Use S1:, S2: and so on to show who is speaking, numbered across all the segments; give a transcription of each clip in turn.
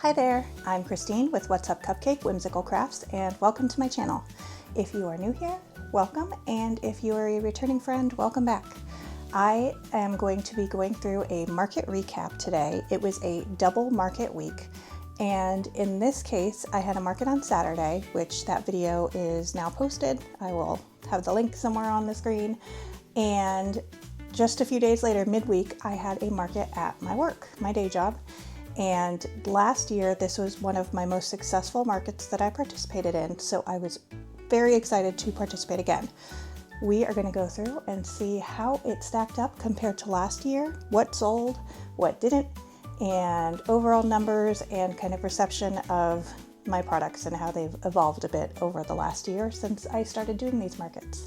S1: Hi there, I'm Christine with What's Up Cupcake Whimsical Crafts, and welcome to my channel. If you are new here, welcome, and if you are a returning friend, welcome back. I am going to be going through a market recap today. It was a double market week, and in this case, I had a market on Saturday, which that video is now posted. I will have the link somewhere on the screen, and just a few days later, midweek, I had a market at my work, my day job. And last year, this was one of my most successful markets that I participated in, so I was very excited to participate again. We are going to go through and see how it stacked up compared to last year, what sold, what didn't, and overall numbers and kind of reception of my products and how they've evolved a bit over the last year since I started doing these markets.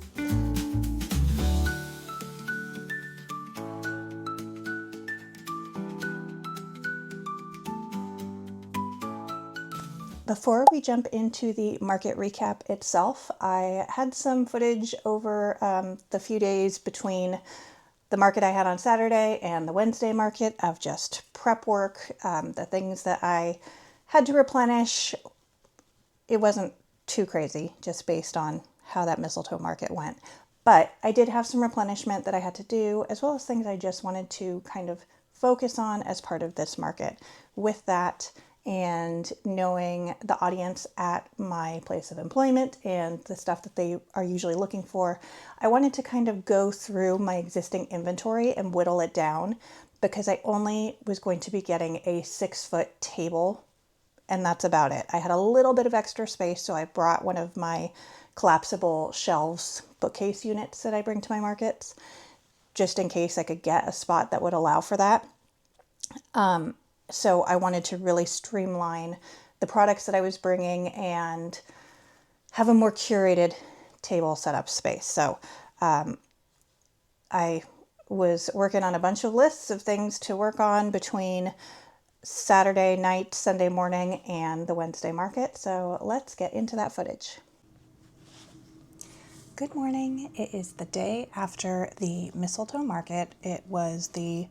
S1: Before we jump into the market recap itself, I had some footage over the few days between the market I had on Saturday and the Wednesday market of just prep work, the things that I had to replenish. It wasn't too crazy, just based on how that mistletoe market went. But I did have some replenishment that I had to do, as well as things I just wanted to kind of focus on as part of this market. With that, and knowing the audience at my place of employment and the stuff that they are usually looking for, I wanted to kind of go through my existing inventory and whittle it down, because I only was going to be getting a 6-foot table, and that's about it. I had a little bit of extra space, so I brought one of my collapsible shelves bookcase units that I bring to my markets, just in case I could get a spot that would allow for that. So I wanted to really streamline the products that I was bringing and have a more curated table setup space. So I was working on a bunch of lists of things to work on between Saturday night, Sunday morning, and the Wednesday market. So let's get into that footage. Good morning. It is the day after the mistletoe market. It was the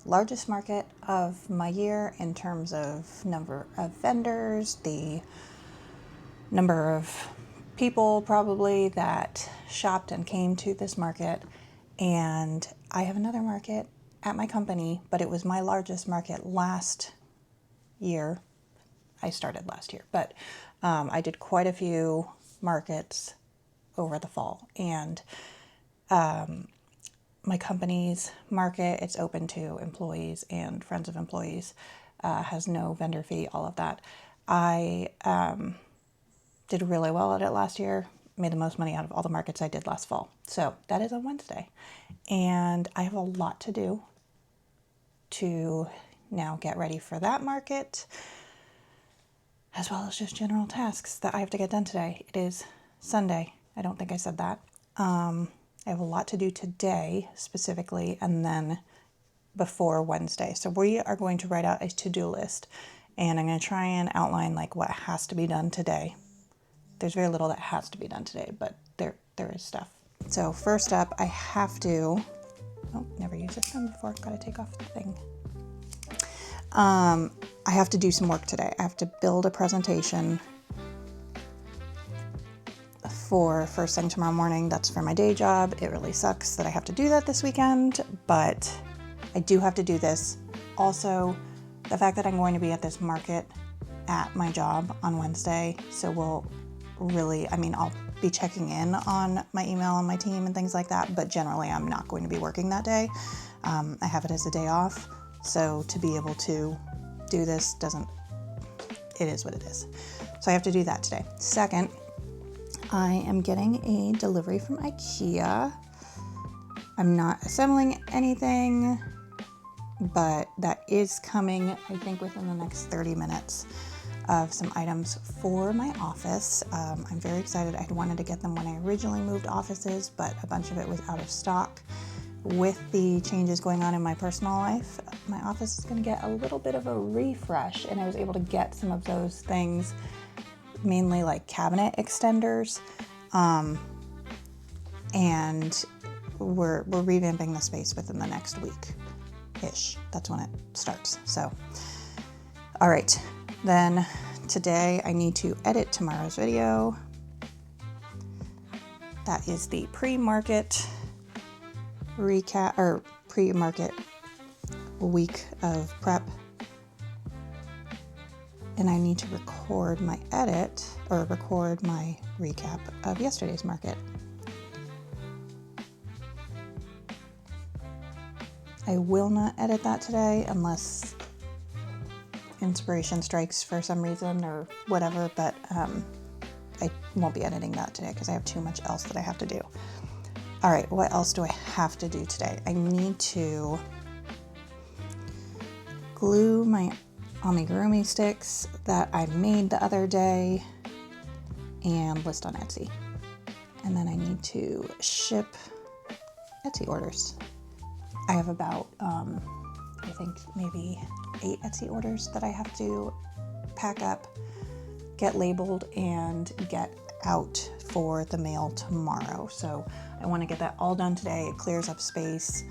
S1: largest market of my year in terms of number of vendors, the number of people probably that shopped and came to this market. And I have another market at my company, but it was my largest market last year. I started last year, but I did quite a few markets over the fall, and my company's market, it's open to employees and friends of employees, has no vendor fee, all of that. I did really well at it last year, made the most money out of all the markets I did last fall. So that is on Wednesday. And I have a lot to do to now get ready for that market, as well as just general tasks that I have to get done today. It is Sunday. I don't think I said that. I have a lot to do today specifically, and then before Wednesday. So we are going to write out a to-do list, and I'm going to try and outline like what has to be done today. There's very little that has to be done today, but there is stuff. So first up, I have to, never used this one before, got to take off the thing. I have to do some work today. I have to build a presentation for first thing tomorrow morning. That's for my day job. It really sucks that I have to do that this weekend, but I do have to do this. Also, the fact that I'm going to be at this market at my job on Wednesday, so we'll really, I'll be checking in on my email and my team and things like that, but generally I'm not going to be working that day. I have it as a day off, so to be able to do this it is what it is. So I have to do that today. Second, I am getting a delivery from IKEA. I'm not assembling anything, but that is coming, I think, within the next 30 minutes, of some items for my office. I'm very excited. I wanted to get them when I originally moved offices, but a bunch of it was out of stock. With the changes going on in my personal life, my office is going to get a little bit of a refresh, and I was able to get some of those things, mainly like cabinet extenders, and we're revamping the space within the next week-ish. That's when it starts. So, all right, Then today I need to edit tomorrow's video. That is the pre-market recap, or pre-market week of prep. And I need to record my edit, or record my recap of yesterday's market. I will not edit that today unless inspiration strikes for some reason or whatever, but I won't be editing that today because I have too much else that I have to do. All right, what else do I have to do today? I need to glue my amigurumi sticks that I made the other day and list on Etsy. And then I need to ship Etsy orders. I have about, I think maybe 8 Etsy orders that I have to pack up, get labeled, and get out for the mail tomorrow. So I want to get that all done today. It clears up space.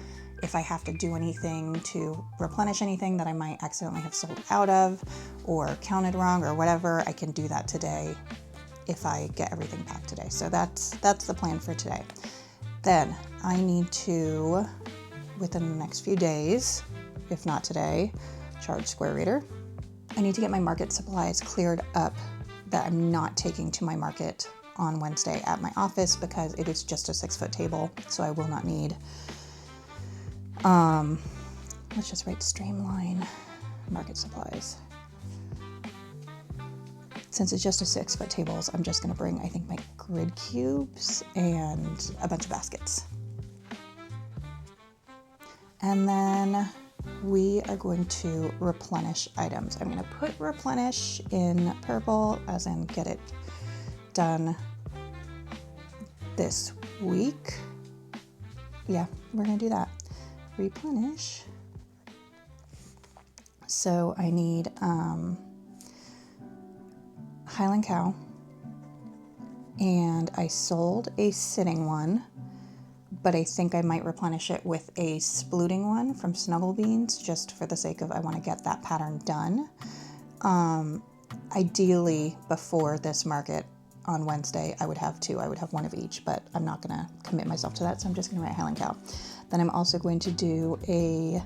S1: If I have to do anything to replenish anything that I might accidentally have sold out of or counted wrong or whatever, I can do that today if I get everything packed today. So that's the plan for today. Then I need to, within the next few days, if not today, charge Square Reader. I need to get my market supplies cleared up that I'm not taking to my market on Wednesday at my office because it is just a 6-foot table, so I will not need, let's just write streamline market supplies. Since it's just a 6-foot tables, I'm just gonna bring, I think, my grid cubes and a bunch of baskets. And then we are going to replenish items. I'm gonna put replenish in purple, as in get it done this week. Yeah, we're gonna do that. Replenish. So I need Highland Cow, and I sold a sitting one, but I think I might replenish it with a splooting one from Snuggle Beans, just for the sake of I want to get that pattern done. Ideally, before this market on Wednesday, I would have 2. I would have one of each, but I'm not going to commit myself to that, so I'm just going to write Highland Cow. Then I'm also going to do a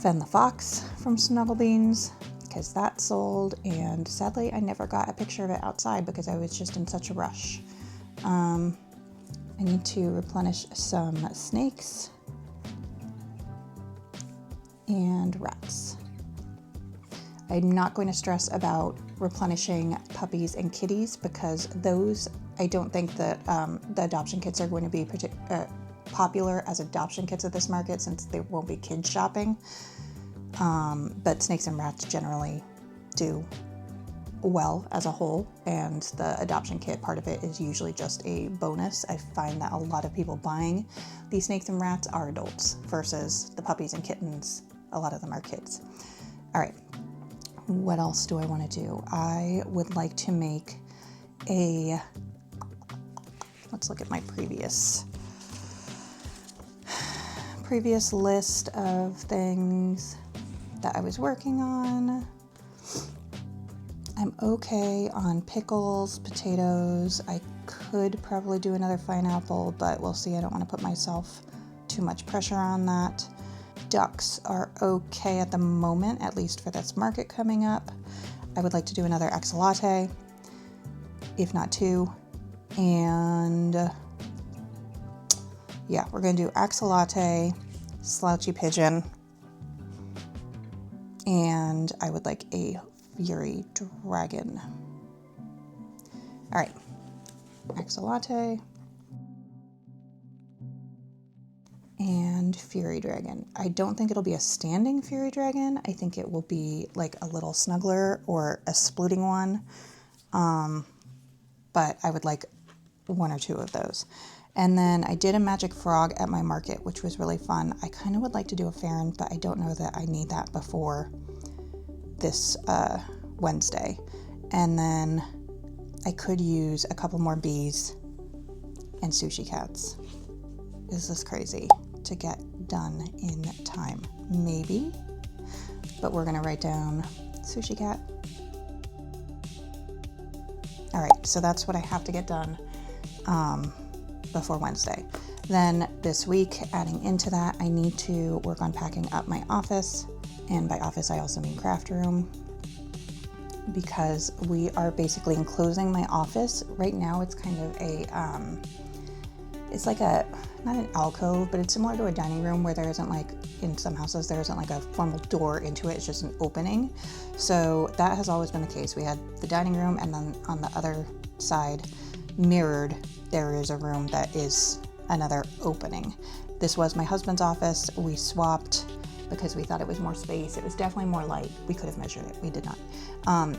S1: Fen the Fox from Snuggle Beans, because that sold, and sadly I never got a picture of it outside because I was just in such a rush. I need to replenish some snakes and rats. I'm not going to stress about replenishing puppies and kitties because those, I don't think that the adoption kits are going to be popular as adoption kits at this market since they won't be kids shopping. But snakes and rats generally do well as a whole, and the adoption kit part of it is usually just a bonus. I find that a lot of people buying these snakes and rats are adults versus the puppies and kittens. A lot of them are kids. All right, what else do I want to do? I would like to make a, let's look at my previous list of things that I was working on. I'm okay on pickles, potatoes. I could probably do another pineapple, but we'll see. I don't want to put myself too much pressure on that. Ducks are okay at the moment, at least for this market coming up. I would like to do another axolotl, if not 2. And yeah, we're going to do axolotl, slouchy pigeon, and I would like a fury dragon. All right, axolotl and fury dragon. I don't think it'll be a standing fury dragon. I think it will be like a little snuggler or a splooting one. But I would like 1 or 2 of those. And then I did a magic frog at my market, which was really fun. I kind of would like to do a Farron, but I don't know that I need that before this Wednesday. And then I could use a couple more bees and sushi cats. Is this crazy to get done in time? Maybe, but we're gonna write down Sushi cat. All right, so that's what I have to get done before Wednesday. Then this week, adding into that, I need to work on packing up my office. And by office, I also mean craft room, because we are basically enclosing my office. Right now, it's kind of a, it's like a, not an alcove, but it's similar to a dining room where there isn't like, in some houses, there isn't like a formal door into it. It's just an opening. So that has always been the case. We had the dining room, and then on the other side, mirrored, there is a room that is another opening. This was my husband's office. We swapped because we thought it was more space. It was definitely more light. We could have measured it. We did not.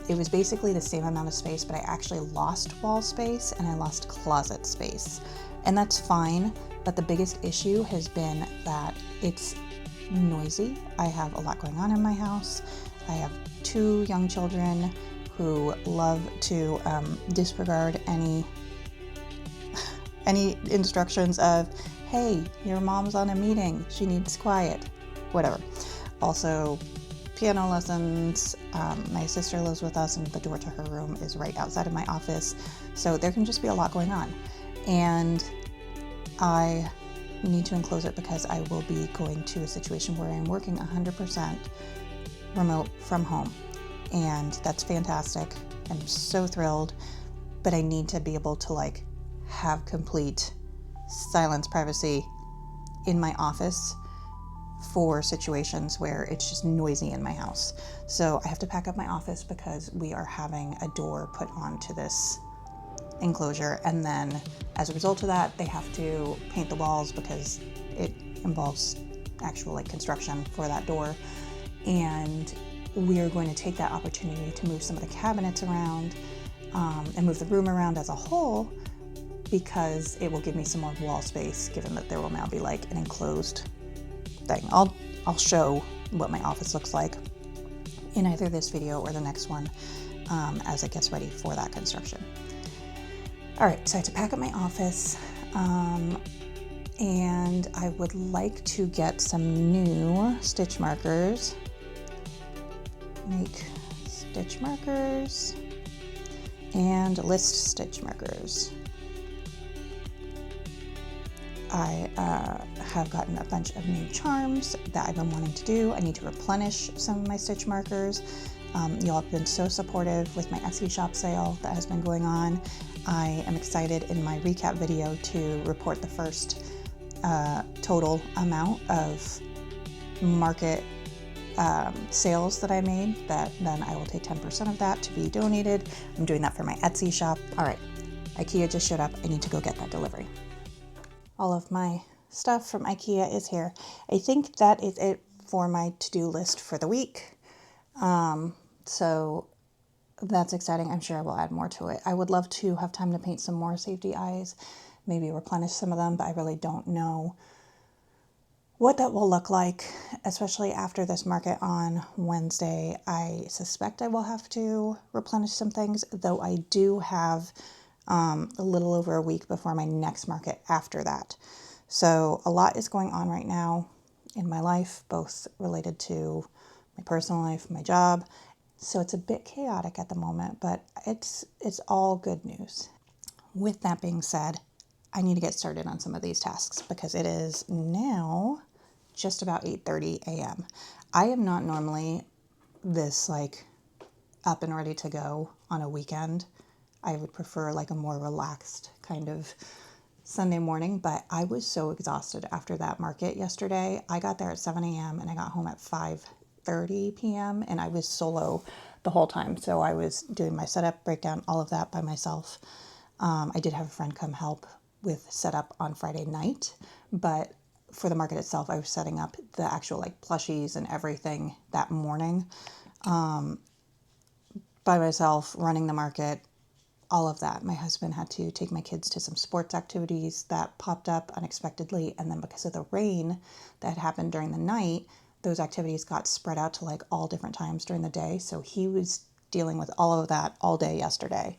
S1: It was basically the same amount of space, but I actually lost wall space and I lost closet space. And that's fine. But the biggest issue has been that it's noisy. I have a lot going on in my house. I have 2 young children who love to disregard any instructions of, hey, your mom's on a meeting, she needs quiet, whatever. Also, piano lessons. My sister lives with us, and the door to her room is right outside of my office. So there can just be a lot going on. And I need to enclose it because I will be going to a situation where I'm working 100% remote from home. And that's fantastic. I'm so thrilled, but I need to be able to like have complete silence, privacy in my office for situations where it's just noisy in my house. So I have to pack up my office because we are having a door put onto this enclosure, and then as a result of that, they have to paint the walls because it involves actual like construction for that door. And we are going to take that opportunity to move some of the cabinets around and move the room around as a whole, because it will give me some more wall space, given that there will now be like an enclosed thing. I'll show what my office looks like in either this video or the next one as it gets ready for that construction. All right, so I have to pack up my office, and I would like to get some new stitch markers. Make stitch markers and list stitch markers. I have gotten a bunch of new charms that I've been wanting to do. I need to replenish some of my stitch markers. You all have been so supportive with my Etsy shop sale that has been going on. I am excited in my recap video to report the first total amount of market sales that I made, that then I will take 10% of that to be donated. I'm doing that for my Etsy shop. All right, IKEA just showed up. I need to go get that delivery. All of my stuff from IKEA is here. I think that is it for my to-do list for the week. So that's exciting. I'm sure I will add more to it. I would love to have time to paint some more safety eyes, maybe replenish some of them, but I really don't know what that will look like, especially after this market on Wednesday. I suspect I will have to replenish some things, though I do have a little over a week before my next market after that. So a lot is going on right now in my life, both related to my personal life, my job. So it's a bit chaotic at the moment, but it's all good news. With that being said, I need to get started on some of these tasks because it is now just about 8:30 a.m. I am not normally this like up and ready to go on a weekend. I would prefer like a more relaxed kind of Sunday morning, but I was so exhausted after that market yesterday. I got there at 7 a.m. and I got home at 5:30 p.m. and I was solo the whole time. So I was doing my setup, breakdown, all of that by myself. I did have a friend come help with setup on Friday night, but for the market itself, I was setting up the actual like plushies and everything that morning by myself, running the market, all of that. My husband had to take my kids to some sports activities that popped up unexpectedly. And then because of the rain that had happened during the night, those activities got spread out to like all different times during the day. So he was dealing with all of that all day yesterday,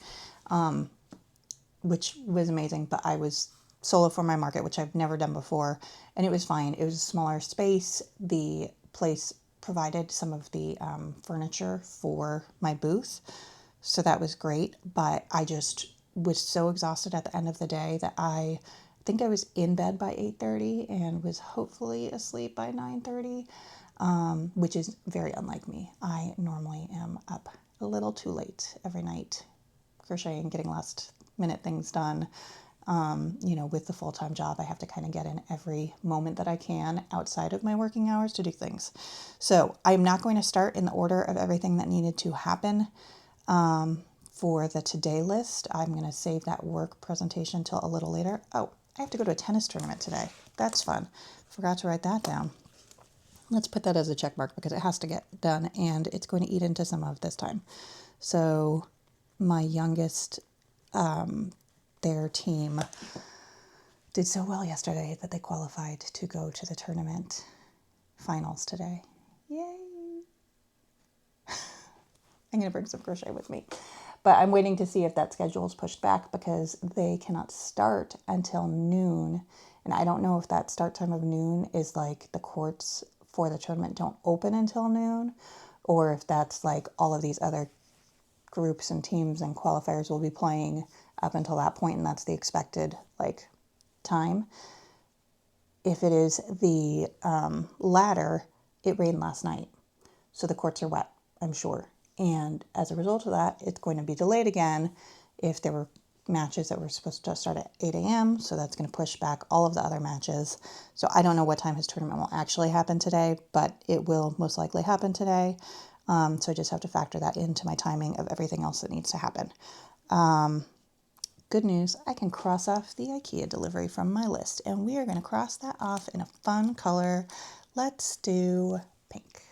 S1: which was amazing. But I was solo for my market, which I've never done before. And it was fine. It was a smaller space. The place provided some of the furniture for my booth. So that was great. But I just was so exhausted at the end of the day that I think I was in bed by 8:30 and was hopefully asleep by 9:30, which is very unlike me. I normally am up a little too late every night, crocheting, getting last minute things done. With the full-time job, I have to kind of get in every moment that I can outside of my working hours to do things. So I'm not going to start in the order of everything that needed to happen for the today list. I'm going to save that work presentation till a little later. Oh, I have to go to a tennis tournament today. That's fun. Forgot to write that down. Let's put that as a check mark because it has to get done and it's going to eat into some of this time. So my youngest, their team did so well yesterday that they qualified to go to the tournament finals today. Yay! I'm going to bring some crochet with me. But I'm waiting to see if that schedule is pushed back because they cannot start until noon. And I don't know if that start time of noon is like the courts for the tournament don't open until noon, or if that's like all of these other groups and teams and qualifiers will be playing up until that point, and that's the expected like time. If it is the latter, it rained last night, so the courts are wet, I'm sure. And as a result of that, it's going to be delayed again if there were matches that were supposed to start at 8 a.m. So that's going to push back all of the other matches. So I don't know what time his tournament will actually happen today, but it will most likely happen today. So I just have to factor that into my timing of everything else that needs to happen. Good news, I can cross off the IKEA delivery from my list, and we are going to cross that off in a fun color. Let's do pink.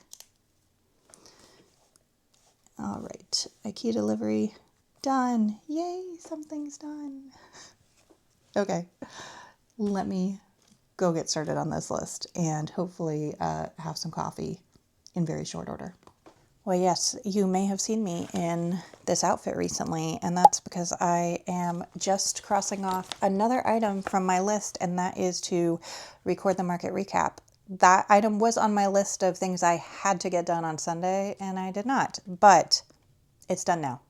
S1: All right, IKEA delivery done. Yay, something's done. Okay, let me go get started on this list and hopefully have some coffee in very short order. Well, yes, you may have seen me in this outfit recently, and that's because I am just crossing off another item from my list, and that is to record the market recap. That item was on my list of things I had to get done on Sunday, and I did not, but it's done now.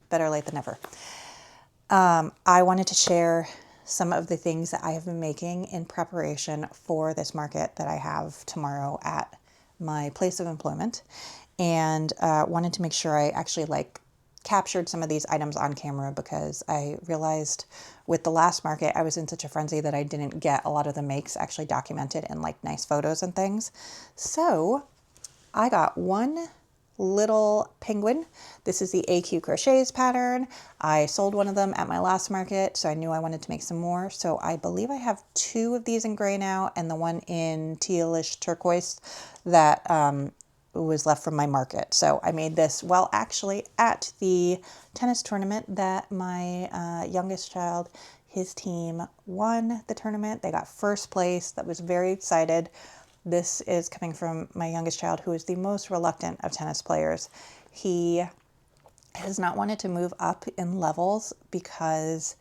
S1: Better late than never. I wanted to share some of the things that I have been making in preparation for this market that I have tomorrow at my place of employment, and wanted to make sure I actually captured some of these items on camera because I realized with the last market I was in such a frenzy that I didn't get a lot of the makes actually documented in nice photos and things. So I got one little penguin. This is the AQ Crochets pattern. I sold one of them at my last market, so I knew I wanted to make some more. So I believe I have two of these in gray now and the one in tealish turquoise that was left from my market. So I made this actually at the tennis tournament that my youngest child, his team won the tournament. They got first place. That was very excited. This is coming from my youngest child, who is the most reluctant of tennis players. He has not wanted to move up in levels because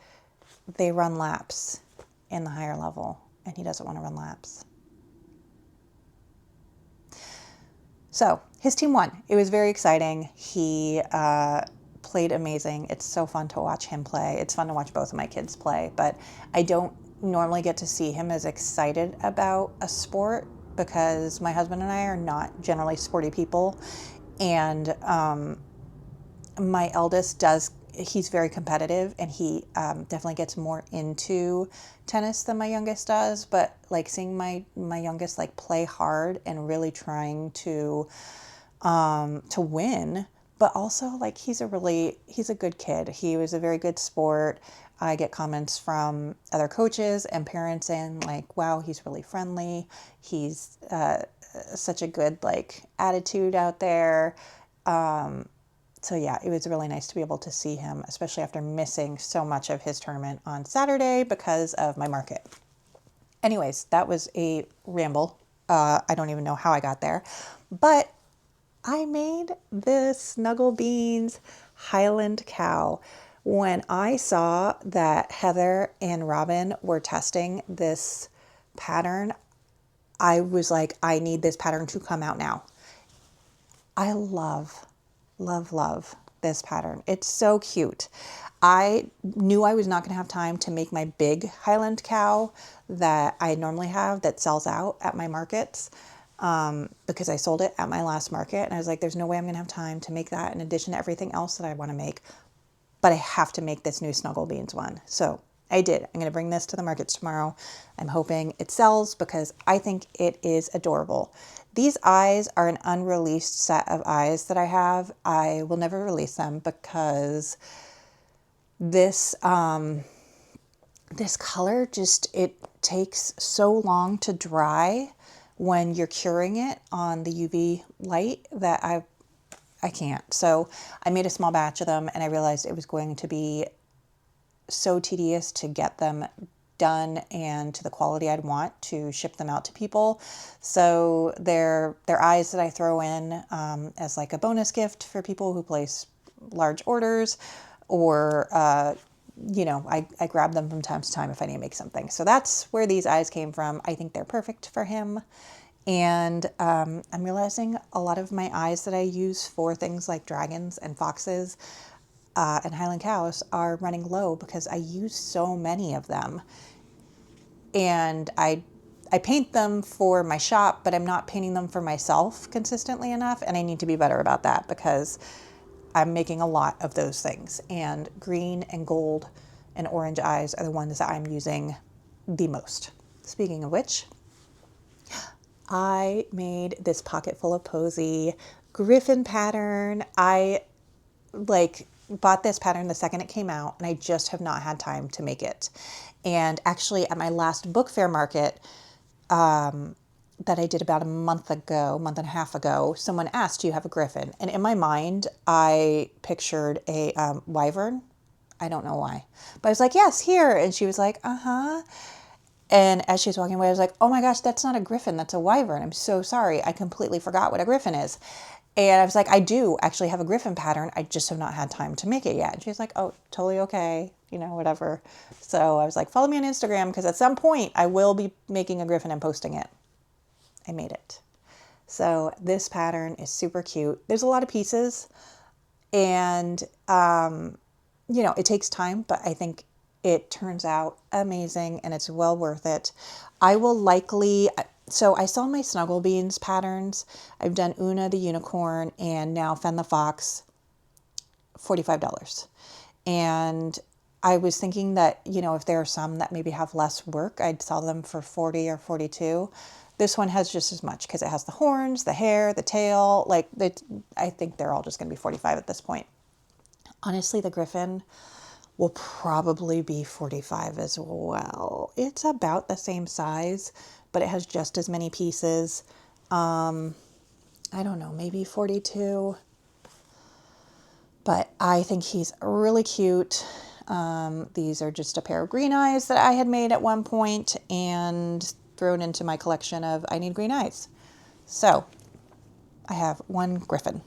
S1: they run laps in the higher level, and he doesn't want to run laps. So his team won. It was very exciting. He played amazing. It's so fun to watch him play. It's fun to watch both of my kids play, but I don't normally get to see him as excited about a sport because my husband and I are not generally sporty people. And my eldest he's very competitive, and he definitely gets more into tennis than my youngest does. But seeing my youngest play hard and really trying to win, but also he's a good kid. He was a very good sport. I get comments from other coaches and parents saying wow, he's really friendly. He's such a good attitude out there. So yeah, it was really nice to be able to see him, especially after missing so much of his tournament on Saturday because of my market. Anyways, that was a ramble. I don't even know how I got there, but I made this Snuggle Beans Highland cow. When I saw that Heather and Robin were testing this pattern, I was like, I need this pattern to come out now. I love, love, love this pattern. It's so cute. I knew I was not going to have time to make my big Highland cow that I normally have that sells out at my markets, because I sold it at my last market. And I was like, there's no way I'm going to have time to make that in addition to everything else that I want to make. But I have to make this new Snuggle Beans one. So I did. I'm going to bring this to the markets tomorrow. I'm hoping it sells because I think it is adorable. These eyes are an unreleased set of eyes that I have. I will never release them because this this color just, it takes so long to dry when you're curing it on the UV light that I can't. So I made a small batch of them and I realized it was going to be so tedious to get them done and to the quality I'd want to ship them out to people. So they're eyes that I throw in as like a bonus gift for people who place large orders, or I grab them from time to time if I need to make something. So that's where these eyes came from. I think they're perfect for him. And I'm realizing a lot of my eyes that I use for things like dragons and foxes and Highland cows are running low because I use so many of them. And I paint them for my shop, but I'm not painting them for myself consistently enough. And I need to be better about that because I'm making a lot of those things. And green and gold and orange eyes are the ones that I'm using the most. Speaking of which, I made this pocket full of posy griffin pattern. I bought this pattern the second it came out and I just have not had time to make it. And actually at my last book fair market, that I did about a month and a half ago, someone asked, do you have a griffin? And in my mind, I pictured a wyvern. I don't know why, but I was like, yes, here. And she was like, uh-huh. And as she was walking away, I was like, oh my gosh, that's not a griffin. That's a wyvern. I'm so sorry. I completely forgot what a griffin is. And I was like, I do actually have a griffin pattern. I just have not had time to make it yet. And she's like, oh, totally okay. Whatever. So I was like, follow me on Instagram because at some point I will be making a griffin and posting it. I made it. So this pattern is super cute. There's a lot of pieces and, it takes time, but I think it turns out amazing and it's well worth it. I will likely, so I saw my Snuggle Beans patterns. I've done Una the unicorn and now Fen the fox, $45. And I was thinking that, if there are some that maybe have less work, I'd sell them for 40 or 42. This one has just as much because it has the horns, the hair, the tail. I think they're all just going to be 45 at this point. Honestly, the griffin will probably be 45 as well. It's about the same size, but it has just as many pieces. I don't know, maybe 42. But I think he's really cute. These are just a pair of green eyes that I had made at one point and thrown into my collection of I need green eyes. So I have one griffin.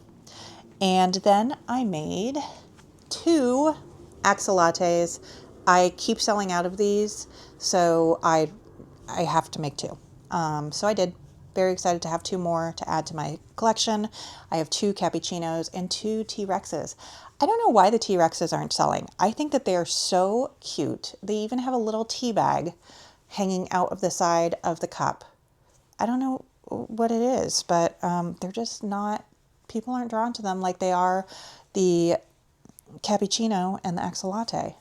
S1: And then I made 2 axolotes. I keep selling out of these, so I have to make 2. So I did. Very excited to have 2 more to add to my collection. I have 2 cappuccinos and 2 T-Rexes. I don't know why the T-Rexes aren't selling. I think that they are so cute. They even have a little tea bag hanging out of the side of the cup. I don't know what it is, but they're just not, people aren't drawn to them like they are the cappuccino and the axolotl.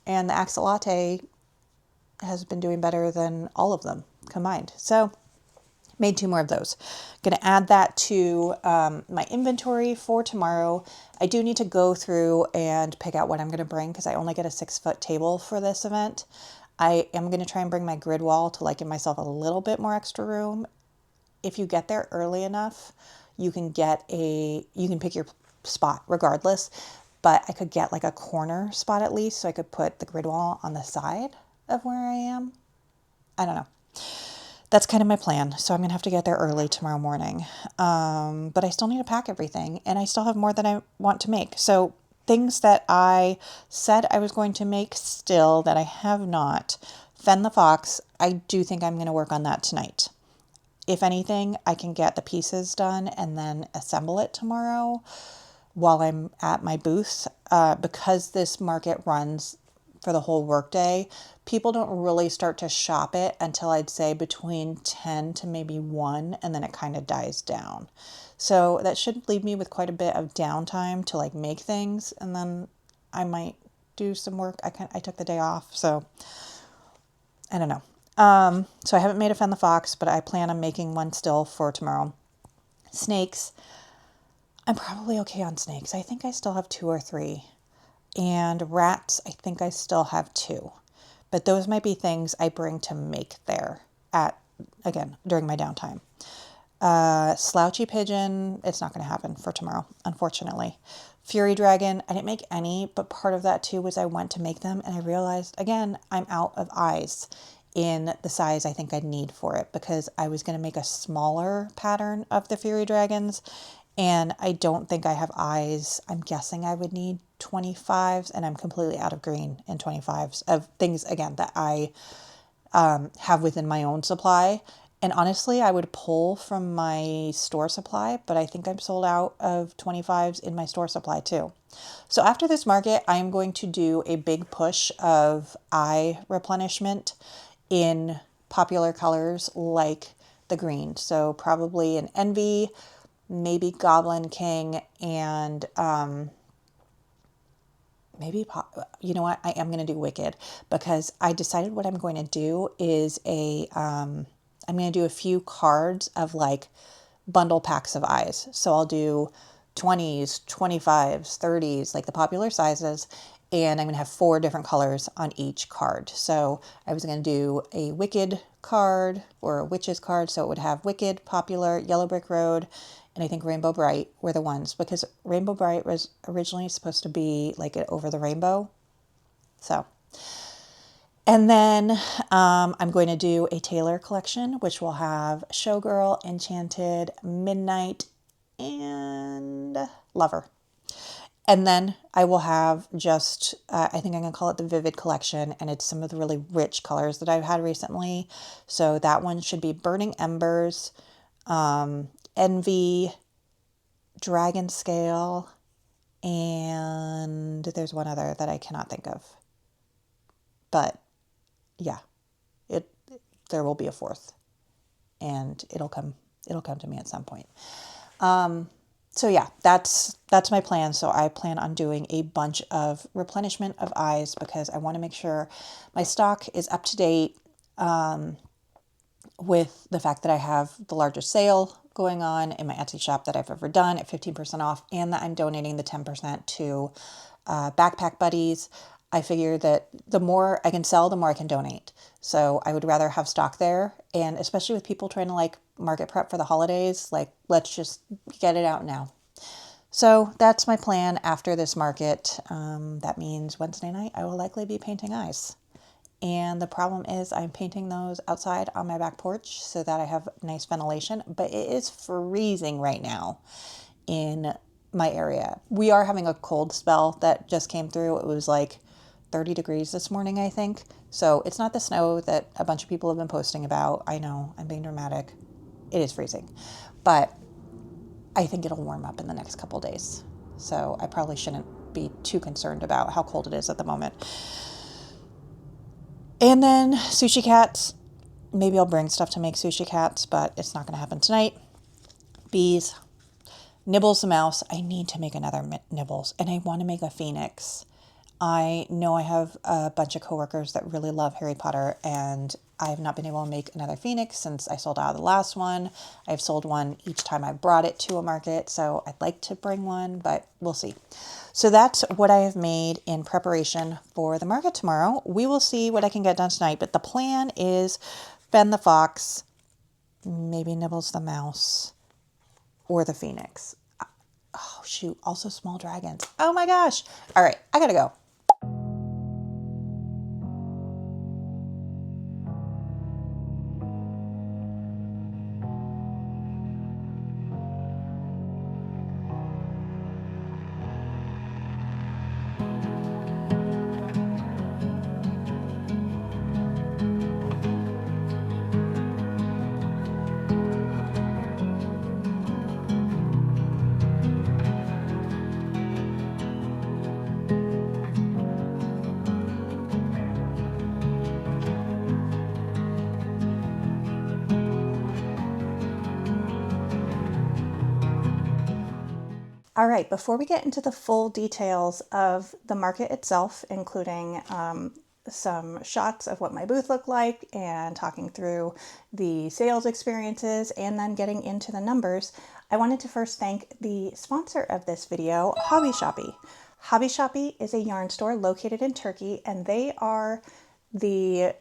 S1: And the axolotl has been doing better than all of them combined. So made 2 more of those. Going to add that to my inventory for tomorrow. I do need to go through and pick out what I'm going to bring because I only get a 6-foot table for this event. I am going to try and bring my grid wall to give myself a little bit more extra room. If you get there early enough, you can pick your spot regardless, but I could get a corner spot at least so I could put the grid wall on the side of where I am. I don't know. That's kind of my plan. So I'm going to have to get there early tomorrow morning. But I still need to pack everything and I still have more than I want to make. So things that I said I was going to make still that I have not. Fen the fox, I do think I'm going to work on that tonight. if anything, I can get the pieces done and then assemble it tomorrow while I'm at my booth. Because this market runs for the whole workday, people don't really start to shop it until I'd say between 10 to maybe 1, and then it kind of dies down. So that should leave me with quite a bit of downtime to like make things, and then I might do some work. I took the day off, so I don't know. So I haven't made a Fen the Fox, but I plan on making one still for tomorrow. Snakes. I'm probably okay on snakes. I think I still have 2 or 3. And rats, I think I still have 2. But those might be things I bring to make there again, during my downtime. Slouchy pigeon, it's not going to happen for tomorrow, unfortunately. Fury dragon, I didn't make any, but part of that too was I went to make them and I realized, again, I'm out of eyes in the size I think I'd need for it, because I was going to make a smaller pattern of the fury dragons, and I don't think I have eyes. I'm guessing I would need 25s, and I'm completely out of green in 25s of things, again, that I have within my own supply. And honestly, I would pull from my store supply, but I think I'm sold out of 25s in my store supply too. So after this market, I'm going to do a big push of eye replenishment in popular colors like the green. So probably an Envy, maybe Goblin King, and maybe, you know what, I am going to do Wicked, because I decided what I'm going to do is I'm going to do a few cards of like bundle packs of eyes. So I'll do 20s, 25s, 30s, like the popular sizes, and I'm going to have 4 different colors on each card. So I was going to do a Wicked card or a Witches card. So it would have Wicked, Popular, Yellow Brick Road, and I think Rainbow Bright were the ones, because Rainbow Bright was originally supposed to be like an over the rainbow. So, and then I'm going to do a Taylor collection, which will have Showgirl, Enchanted, Midnight, and Lover. And then I will have just, I think I'm going to call it the Vivid Collection, and it's some of the really rich colors that I've had recently. So that one should be Burning Embers, Envy, Dragon Scale, and there's one other that I cannot think of. But yeah, there will be a 4th, and it'll come to me at some point. So yeah, that's my plan. So I plan on doing a bunch of replenishment of eyes, because I want to make sure my stock is up to date with the fact that I have the largest sale going on in my Etsy shop that I've ever done at 15% off, and that I'm donating the 10% to Backpack Buddies. I figure that the more I can sell, the more I can donate. So I would rather have stock there, and especially with people trying to like market prep for the holidays, like let's just get it out now. So that's my plan after this market. That means Wednesday night I will likely be painting eyes. And the problem is I'm painting those outside on my back porch so that I have nice ventilation, but it is freezing right now in my area. We are having a cold spell that just came through. It was like 30 degrees this morning, I think. So it's not the snow that a bunch of people have been posting about. I know, I'm being dramatic. It is freezing, but I think it'll warm up in the next couple days. So I probably shouldn't be too concerned about how cold it is at the moment. And then sushi cats. Maybe I'll bring stuff to make sushi cats, but it's not going to happen tonight. Bees. Nibbles the mouse. I need to make another Nibbles, and I want to make a Phoenix. I know I have a bunch of coworkers that really love Harry Potter, and I have not been able to make another Phoenix since I sold out of the last one. I've sold one each time I brought it to a market, so I'd like to bring one, but we'll see. So that's what I have made in preparation for the market tomorrow. We will see what I can get done tonight, but the plan is Fen the Fox, maybe Nibbles the Mouse, or the Phoenix. Oh, shoot. Also small dragons. Oh my gosh. All right. I gotta go. All right, before we get into the full details of the market itself, including some shots of what my booth looked like and talking through the sales experiences and then getting into the numbers, I wanted to first thank the sponsor of this video, Hobby Shoppy. Hobby Shoppy is a yarn store located in Turkey, and they are the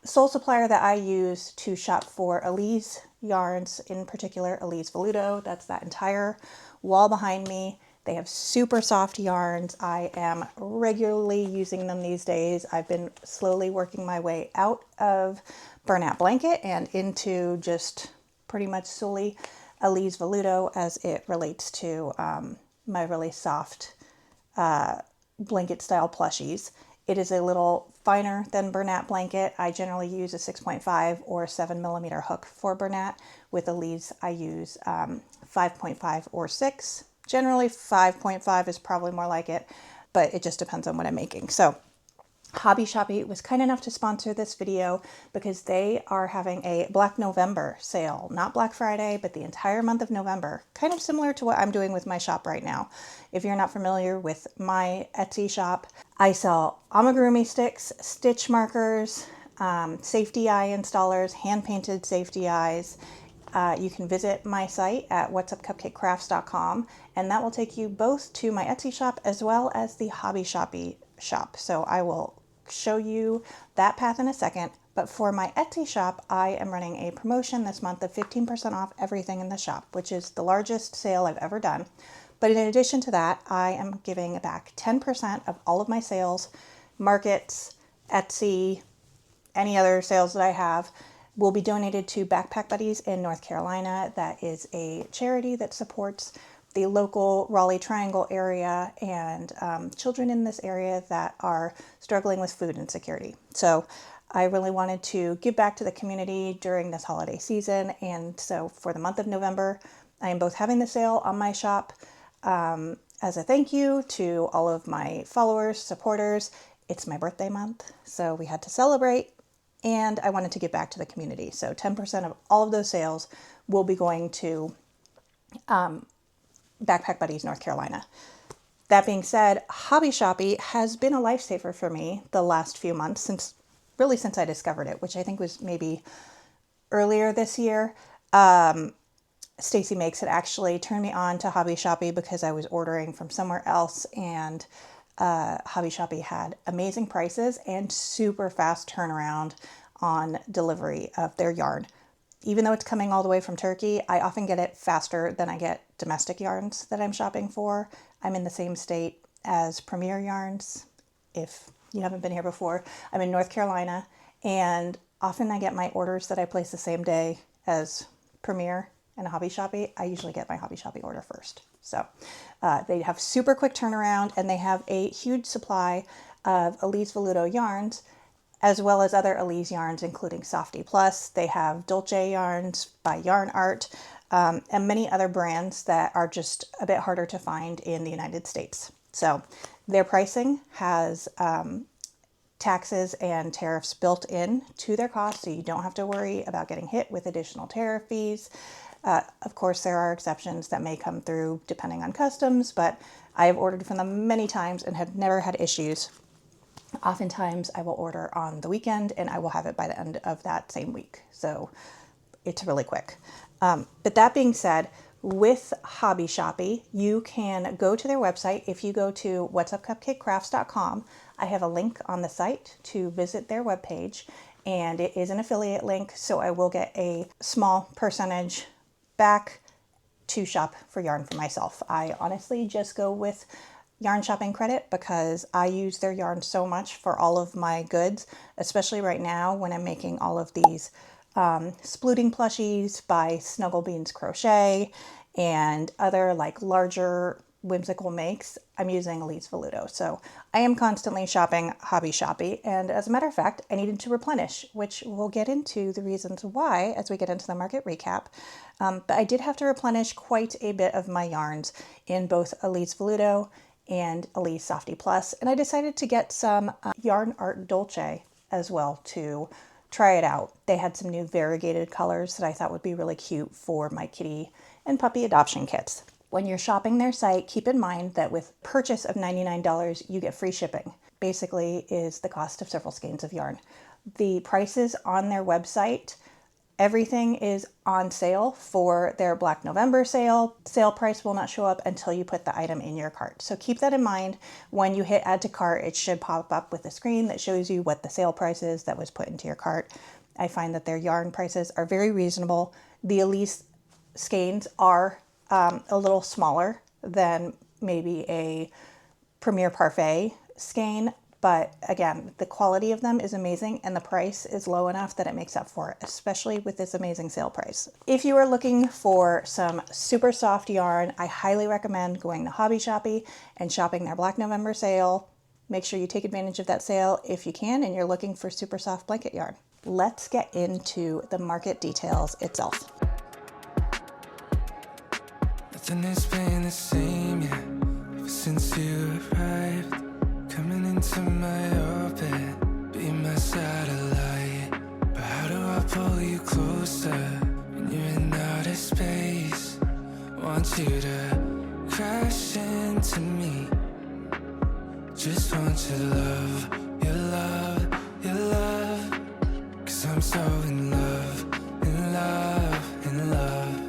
S1: sole supplier that I use to shop for Elise yarns, in particular Elise Velluto. That's that entire wall behind me. They have super soft yarns. I am regularly using them these days. I've been slowly working my way out of burnout blanket and into just pretty much solely Elise Velluto as it relates to my really soft blanket style plushies. It is a little finer than Bernat blanket. I generally use a 6.5 or 7mm hook for Bernat. With Elise, I use 5.5 or 6. Generally 5.5 is probably more like it, but it just depends on what I'm making. So Hobby Shoppy was kind enough to sponsor this video because they are having a Black November sale, not Black Friday, but the entire month of November, kind of similar to what I'm doing with my shop right now. If you're not familiar with my Etsy shop, I sell amigurumi sticks, stitch markers, safety eye installers, hand-painted safety eyes. You can visit my site at whatsupcupcakecrafts.com, and that will take you both to my Etsy shop as well as the Hobby Shoppy shop. So I will show you that path in a second. But for my Etsy shop, I am running a promotion this month of 15% off everything in the shop, which is the largest sale I've ever done. But in addition to that, I am giving back 10% of all of my sales, markets, Etsy, any other sales that I have, will be donated to Backpack Buddies in North Carolina. That is a charity that supports the local Raleigh Triangle area and children in this area that are struggling with food insecurity. So I really wanted to give back to the community during this holiday season. And so for the month of November, I am both having the sale on my shop as a thank you to all of my followers, supporters. It's my birthday month, so we had to celebrate. And I wanted to give back to the community. So 10% of all of those sales will be going to Backpack Buddies, North Carolina. That being said, Hobby Shoppy has been a lifesaver for me the last few months, since I discovered it, which I think was maybe earlier this year. Stacy Makes had actually turned me on to Hobby Shoppy because I was ordering from somewhere else, and Hobby Shoppy had amazing prices and super fast turnaround on delivery of their yarn. Even though it's coming all the way from Turkey, I often get it faster than I get domestic yarns that I'm shopping for. I'm in the same state as Premier Yarns. If you haven't been here before, I'm in North Carolina, and often I get my orders that I place the same day as Premier and Hobby Shoppy. I usually get my Hobby Shoppy order first. So they have super quick turnaround, and they have a huge supply of Elise Velluto yarns, as well as other Elise yarns, including Softy Plus. They have Dolce yarns by Yarn Art, and many other brands that are just a bit harder to find in the United States. So their pricing has taxes and tariffs built in to their cost, so you don't have to worry about getting hit with additional tariff fees. Of course, there are exceptions that may come through depending on customs, but I have ordered from them many times and have never had issues. Oftentimes, I will order on the weekend and I will have it by the end of that same week. So it's really quick. But that being said, with Hobby Shoppy, you can go to their website. If you go to whatsupcupcakecrafts.com, I have a link on the site to visit their webpage, and it is an affiliate link, so I will get a small percentage back to shop for yarn for myself. I honestly just go with yarn shopping credit because I use their yarn so much for all of my goods, especially right now when I'm making all of these splooting plushies by Snuggle Beans Crochet and other like larger whimsical makes. I'm using Elise Velluto. So I am constantly shopping Hobby Shoppy. And as a matter of fact, I needed to replenish, which we'll get into the reasons why as we get into the market recap. But I did have to replenish quite a bit of my yarns in both Elise Velluto and Elise Softy Plus. And I decided to get some Yarn Art Dolce as well to try it out. They had some new variegated colors that I thought would be really cute for my kitty and puppy adoption kits. When you're shopping their site, keep in mind that with purchase of $99, you get free shipping. Basically is the cost of several skeins of yarn. The prices on their website, everything is on sale for their Black November sale. Sale price will not show up until you put the item in your cart. So keep that in mind. When you hit add to cart, it should pop up with a screen that shows you what the sale price is that was put into your cart. I find that their yarn prices are very reasonable. The Elise skeins are a little smaller than maybe a Premier Parfait skein, but again, the quality of them is amazing and the price is low enough that it makes up for it, especially with this amazing sale price. If you are looking for some super soft yarn, I highly recommend going to Hobby Shoppy and shopping their Black November sale. Make sure you take advantage of that sale if you can and you're looking for super soft blanket yarn. Let's get into the market details itself.
S2: Nothing has been the same yet, ever since you arrived. Coming into my orbit, be my satellite. But how do I pull you closer when you're in outer space? Want you to crash into me. Just want your love, your love, your love. 'Cause I'm so in love, in love, in love.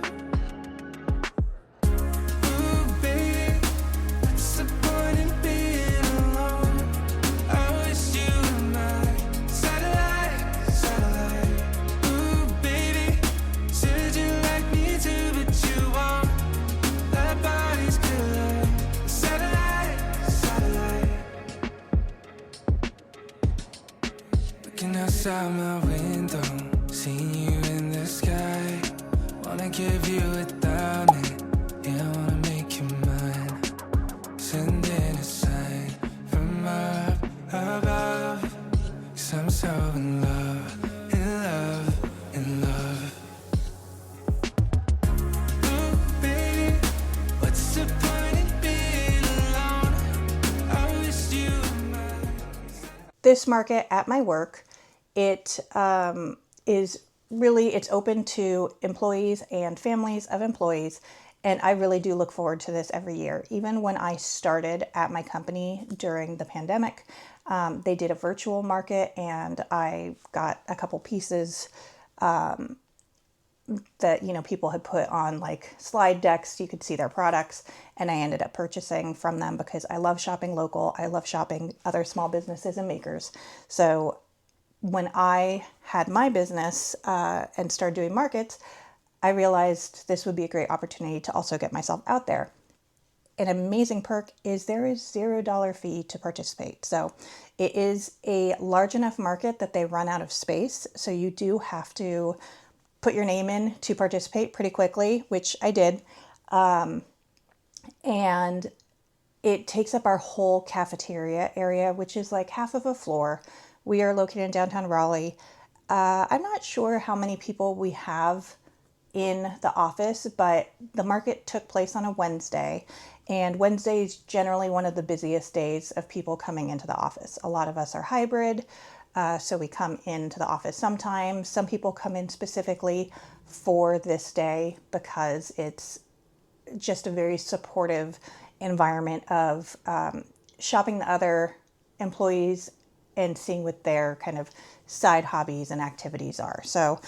S2: Outside my window, seeing you in the sky. Wanna give you a diamond, yeah, I wanna make you mine. Sending a sign from up above. 'Cause I'm so in love, in love, in love. Ooh, baby, what's the point in being alone? I wish you were mine.
S1: This market at my work, it is really, it's open to employees and families of employees. And I really do look forward to this every year. Even when I started at my company during the pandemic, they did a virtual market and I got a couple pieces that, you know, people had put on like slide decks. You could see their products and I ended up purchasing from them because I love shopping local. I love shopping other small businesses and makers. So when I had my business and started doing markets, I realized this would be a great opportunity to also get myself out there. An amazing perk is there is $0 fee to participate. So it is a large enough market that they run out of space. So you do have to put your name in to participate pretty quickly, which I did. And it takes up our whole cafeteria area, which is like half of a floor. We are located in downtown Raleigh. I'm not sure how many people we have in the office, but the market took place on a Wednesday, and Wednesday is generally one of the busiest days of people coming into the office. A lot of us are hybrid, so we come into the office sometimes. Some people come in specifically for this day because it's just a very supportive environment of shopping the other employees and seeing what their kind of side hobbies and activities are. So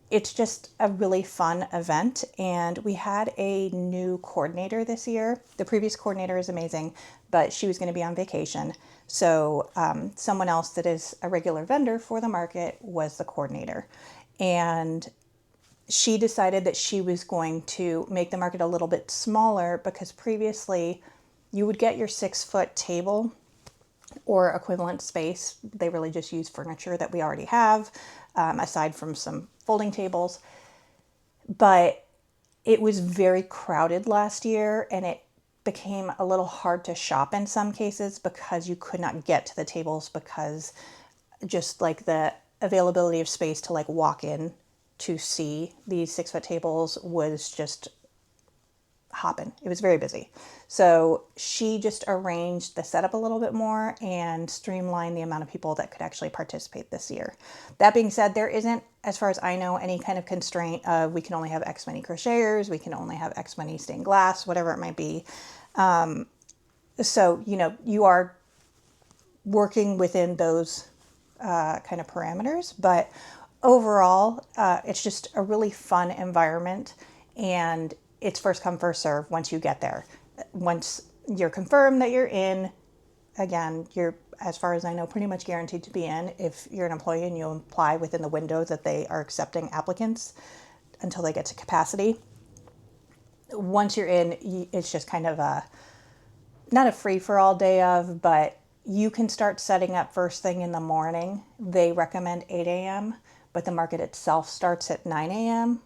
S1: it's just a really fun event. And we had a new coordinator this year. The previous coordinator is amazing, but she was going to be on vacation. So someone else that is a regular vendor for the market was the coordinator. And she decided that she was going to make the market a little bit smaller because previously you would get your 6-foot table or equivalent space. They really just use furniture that we already have, aside from some folding tables. But it was very crowded last year and it became a little hard to shop in some cases because you could not get to the tables because just like the availability of space to like walk in to see these 6-foot tables was just hopping. It was very busy. So she just arranged the setup a little bit more and streamlined the amount of people that could actually participate this year. That being said, there isn't, as far as I know, any kind of constraint of we can only have X many crocheters, we can only have X many stained glass, whatever it might be. So, you are working within those kind of parameters, but overall, it's just a really fun environment, and it's first come, first serve once you get there. Once you're confirmed that you're in, again, you're, as far as I know, pretty much guaranteed to be in if you're an employee and you apply within the window that they are accepting applicants until they get to capacity. Once you're in, it's just kind of not a free-for-all day of, but you can start setting up first thing in the morning. They recommend 8 a.m., but the market itself starts at 9 a.m.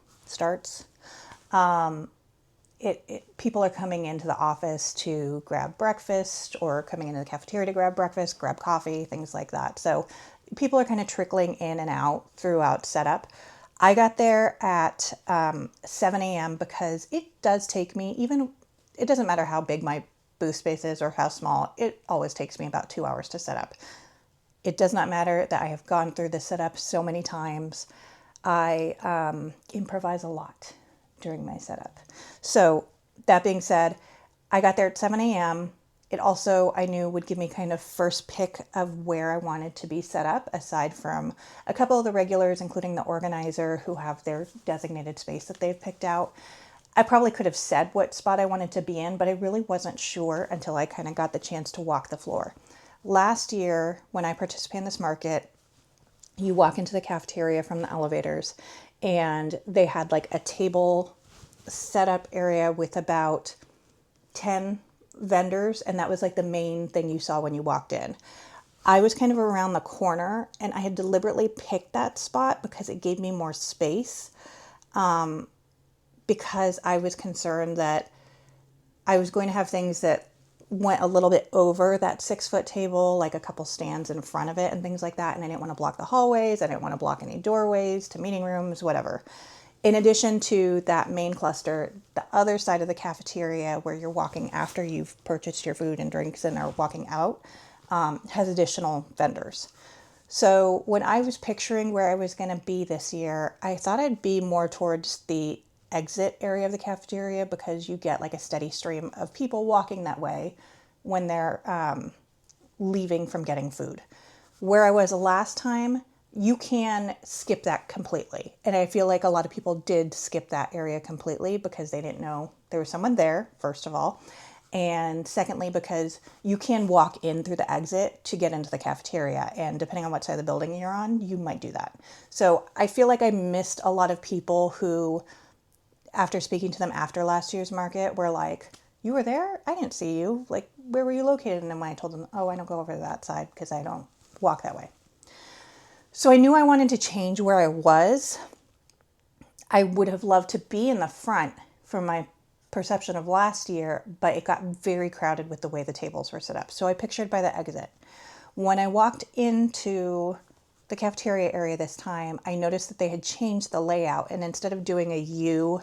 S1: People are coming into the office to grab breakfast or coming into the cafeteria to grab breakfast, grab coffee, things like that. So people are kind of trickling in and out throughout setup. I got there at 7 a.m. because it does take me, it doesn't matter how big my booth space is or how small, it always takes me about 2 hours to set up. It does not matter that I have gone through this setup so many times. I improvise a lot during my setup. So that being said, I got there at 7 a.m. It also, I knew, would give me kind of first pick of where I wanted to be set up, aside from a couple of the regulars, including the organizer, who have their designated space that they've picked out. I probably could have said what spot I wanted to be in, but I really wasn't sure until I kind of got the chance to walk the floor. Last year, when I participated in this market, you walk into the cafeteria from the elevators, and they had like a table setup area with about 10 vendors, and that was like the main thing you saw when you walked in. I was kind of around the corner, and I had deliberately picked that spot because it gave me more space. Because I was concerned that I was going to have things that went a little bit over that 6-foot table, like a couple stands in front of it and things like that. And I didn't want to block the hallways. I didn't want to block any doorways to meeting rooms, whatever. In addition to that main cluster, the other side of the cafeteria where you're walking after you've purchased your food and drinks and are walking out has additional vendors. So when I was picturing where I was going to be this year, I thought I'd be more towards the exit area of the cafeteria because you get like a steady stream of people walking that way when they're leaving from getting food. Where I was last time, you can skip that completely. And I feel like a lot of people did skip that area completely because they didn't know there was someone there, first of all. And secondly, because you can walk in through the exit to get into the cafeteria. And depending on what side of the building you're on, you might do that. So I feel like I missed a lot of people who, after speaking to them after last year's market, were like, you were there? I didn't see you. Like, where were you located? And then when I told them, oh, I don't go over to that side because I don't walk that way. So I knew I wanted to change where I was. I would have loved to be in the front from my perception of last year, but it got very crowded with the way the tables were set up. So I pictured by the exit. When I walked into the cafeteria area this time, I noticed that they had changed the layout, and instead of doing a U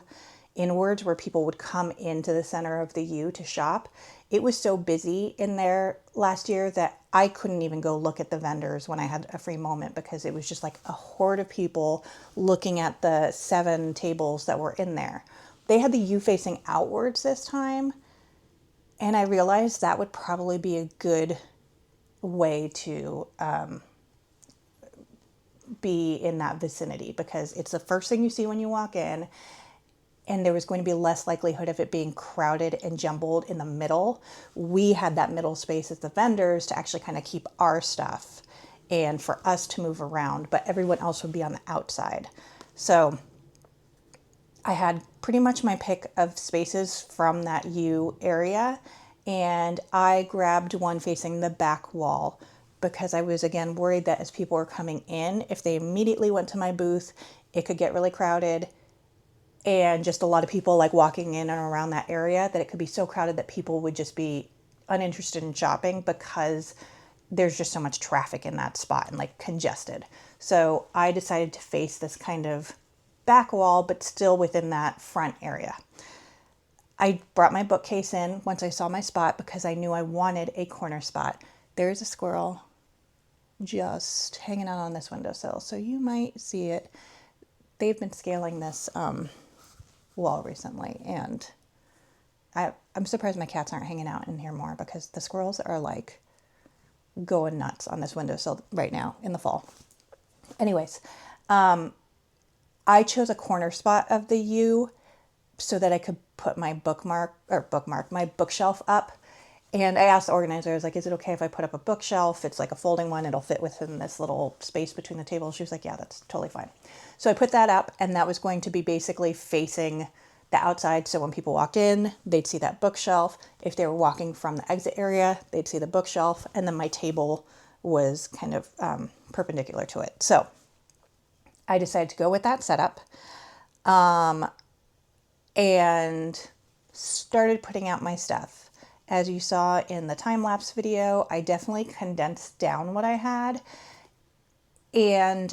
S1: inwards where people would come into the center of the U to shop, it was so busy in there last year that I couldn't even go look at the vendors when I had a free moment because it was just like a horde of people looking at the 7 tables that were in there. They had the U facing outwards this time, and I realized that would probably be a good way to be in that vicinity because it's the first thing you see when you walk in, and there was going to be less likelihood of it being crowded and jumbled in the middle. We had that middle space as the vendors to actually kind of keep our stuff and for us to move around, but everyone else would be on the outside. So I had pretty much my pick of spaces from that U area, and I grabbed one facing the back wall because I was, again, worried that as people were coming in, if they immediately went to my booth, it could get really crowded and just a lot of people like walking in and around that area that it could be so crowded that people would just be uninterested in shopping because there's just so much traffic in that spot and like congested. So I decided to face this kind of back wall, but still within that front area. I brought my bookcase in once I saw my spot because I knew I wanted a corner spot. There's a squirrel just hanging out on this windowsill, so you might see it. They've been scaling this wall recently, and I'm surprised my cats aren't hanging out in here more because the squirrels are like going nuts on this windowsill right now in the fall. Anyways, I chose a corner spot of the U so that I could put my my bookshelf up. And I asked the organizer, I was like, is it okay if I put up a bookshelf? It's like a folding one. It'll fit within this little space between the tables. She was like, yeah, that's totally fine. So I put that up, and that was going to be basically facing the outside. So when people walked in, they'd see that bookshelf. If they were walking from the exit area, they'd see the bookshelf. And then my table was kind of perpendicular to it. So I decided to go with that setup and started putting out my stuff. As you saw in the time-lapse video, I definitely condensed down what I had. And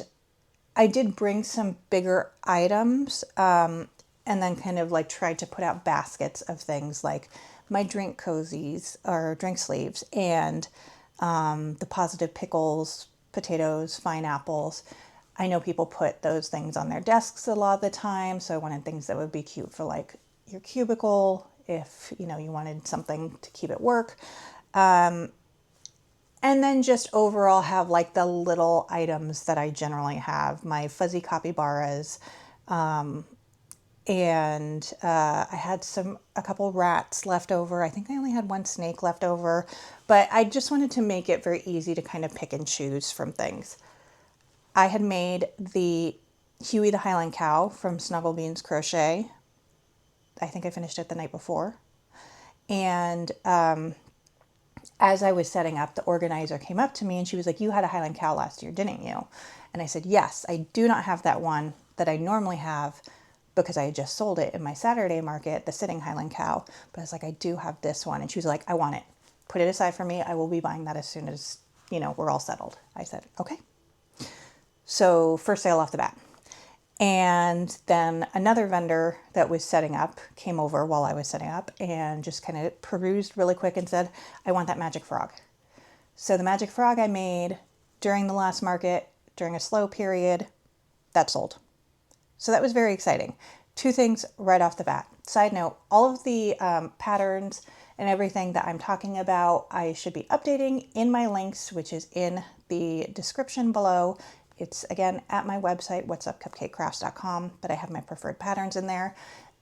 S1: I did bring some bigger items and then kind of like tried to put out baskets of things like my drink cozies or drink sleeves and the positive pickles, potatoes, fine apples. I know people put those things on their desks a lot of the time, so I wanted things that would be cute for like your cubicle, if you wanted something to keep at work. And then just overall have like the little items that I generally have, my fuzzy capybaras, and I had a couple rats left over. I think I only had one snake left over, but I just wanted to make it very easy to kind of pick and choose from things. I had made the Huey the Highland Cow from Snugglebean's Crochet. I think I finished it the night before. And as I was setting up, the organizer came up to me and she was like, you had a Highland Cow last year, didn't you? And I said, yes, I do not have that one that I normally have because I had just sold it in my Saturday market, the sitting Highland Cow. But I was like, I do have this one. And she was like, I want it. Put it aside for me. I will be buying that as soon as, we're all settled. I said, okay. So first sale off the bat. And then another vendor that was setting up came over while I was setting up and just kind of perused really quick and said, I want that magic frog. So the magic frog I made during the last market, during a slow period, that sold. So that was very exciting. Two things right off the bat. Side note, all of the patterns and everything that I'm talking about, I should be updating in my links, which is in the description below. It's, again, at my website, whatsupcupcakecrafts.com, but I have my preferred patterns in there.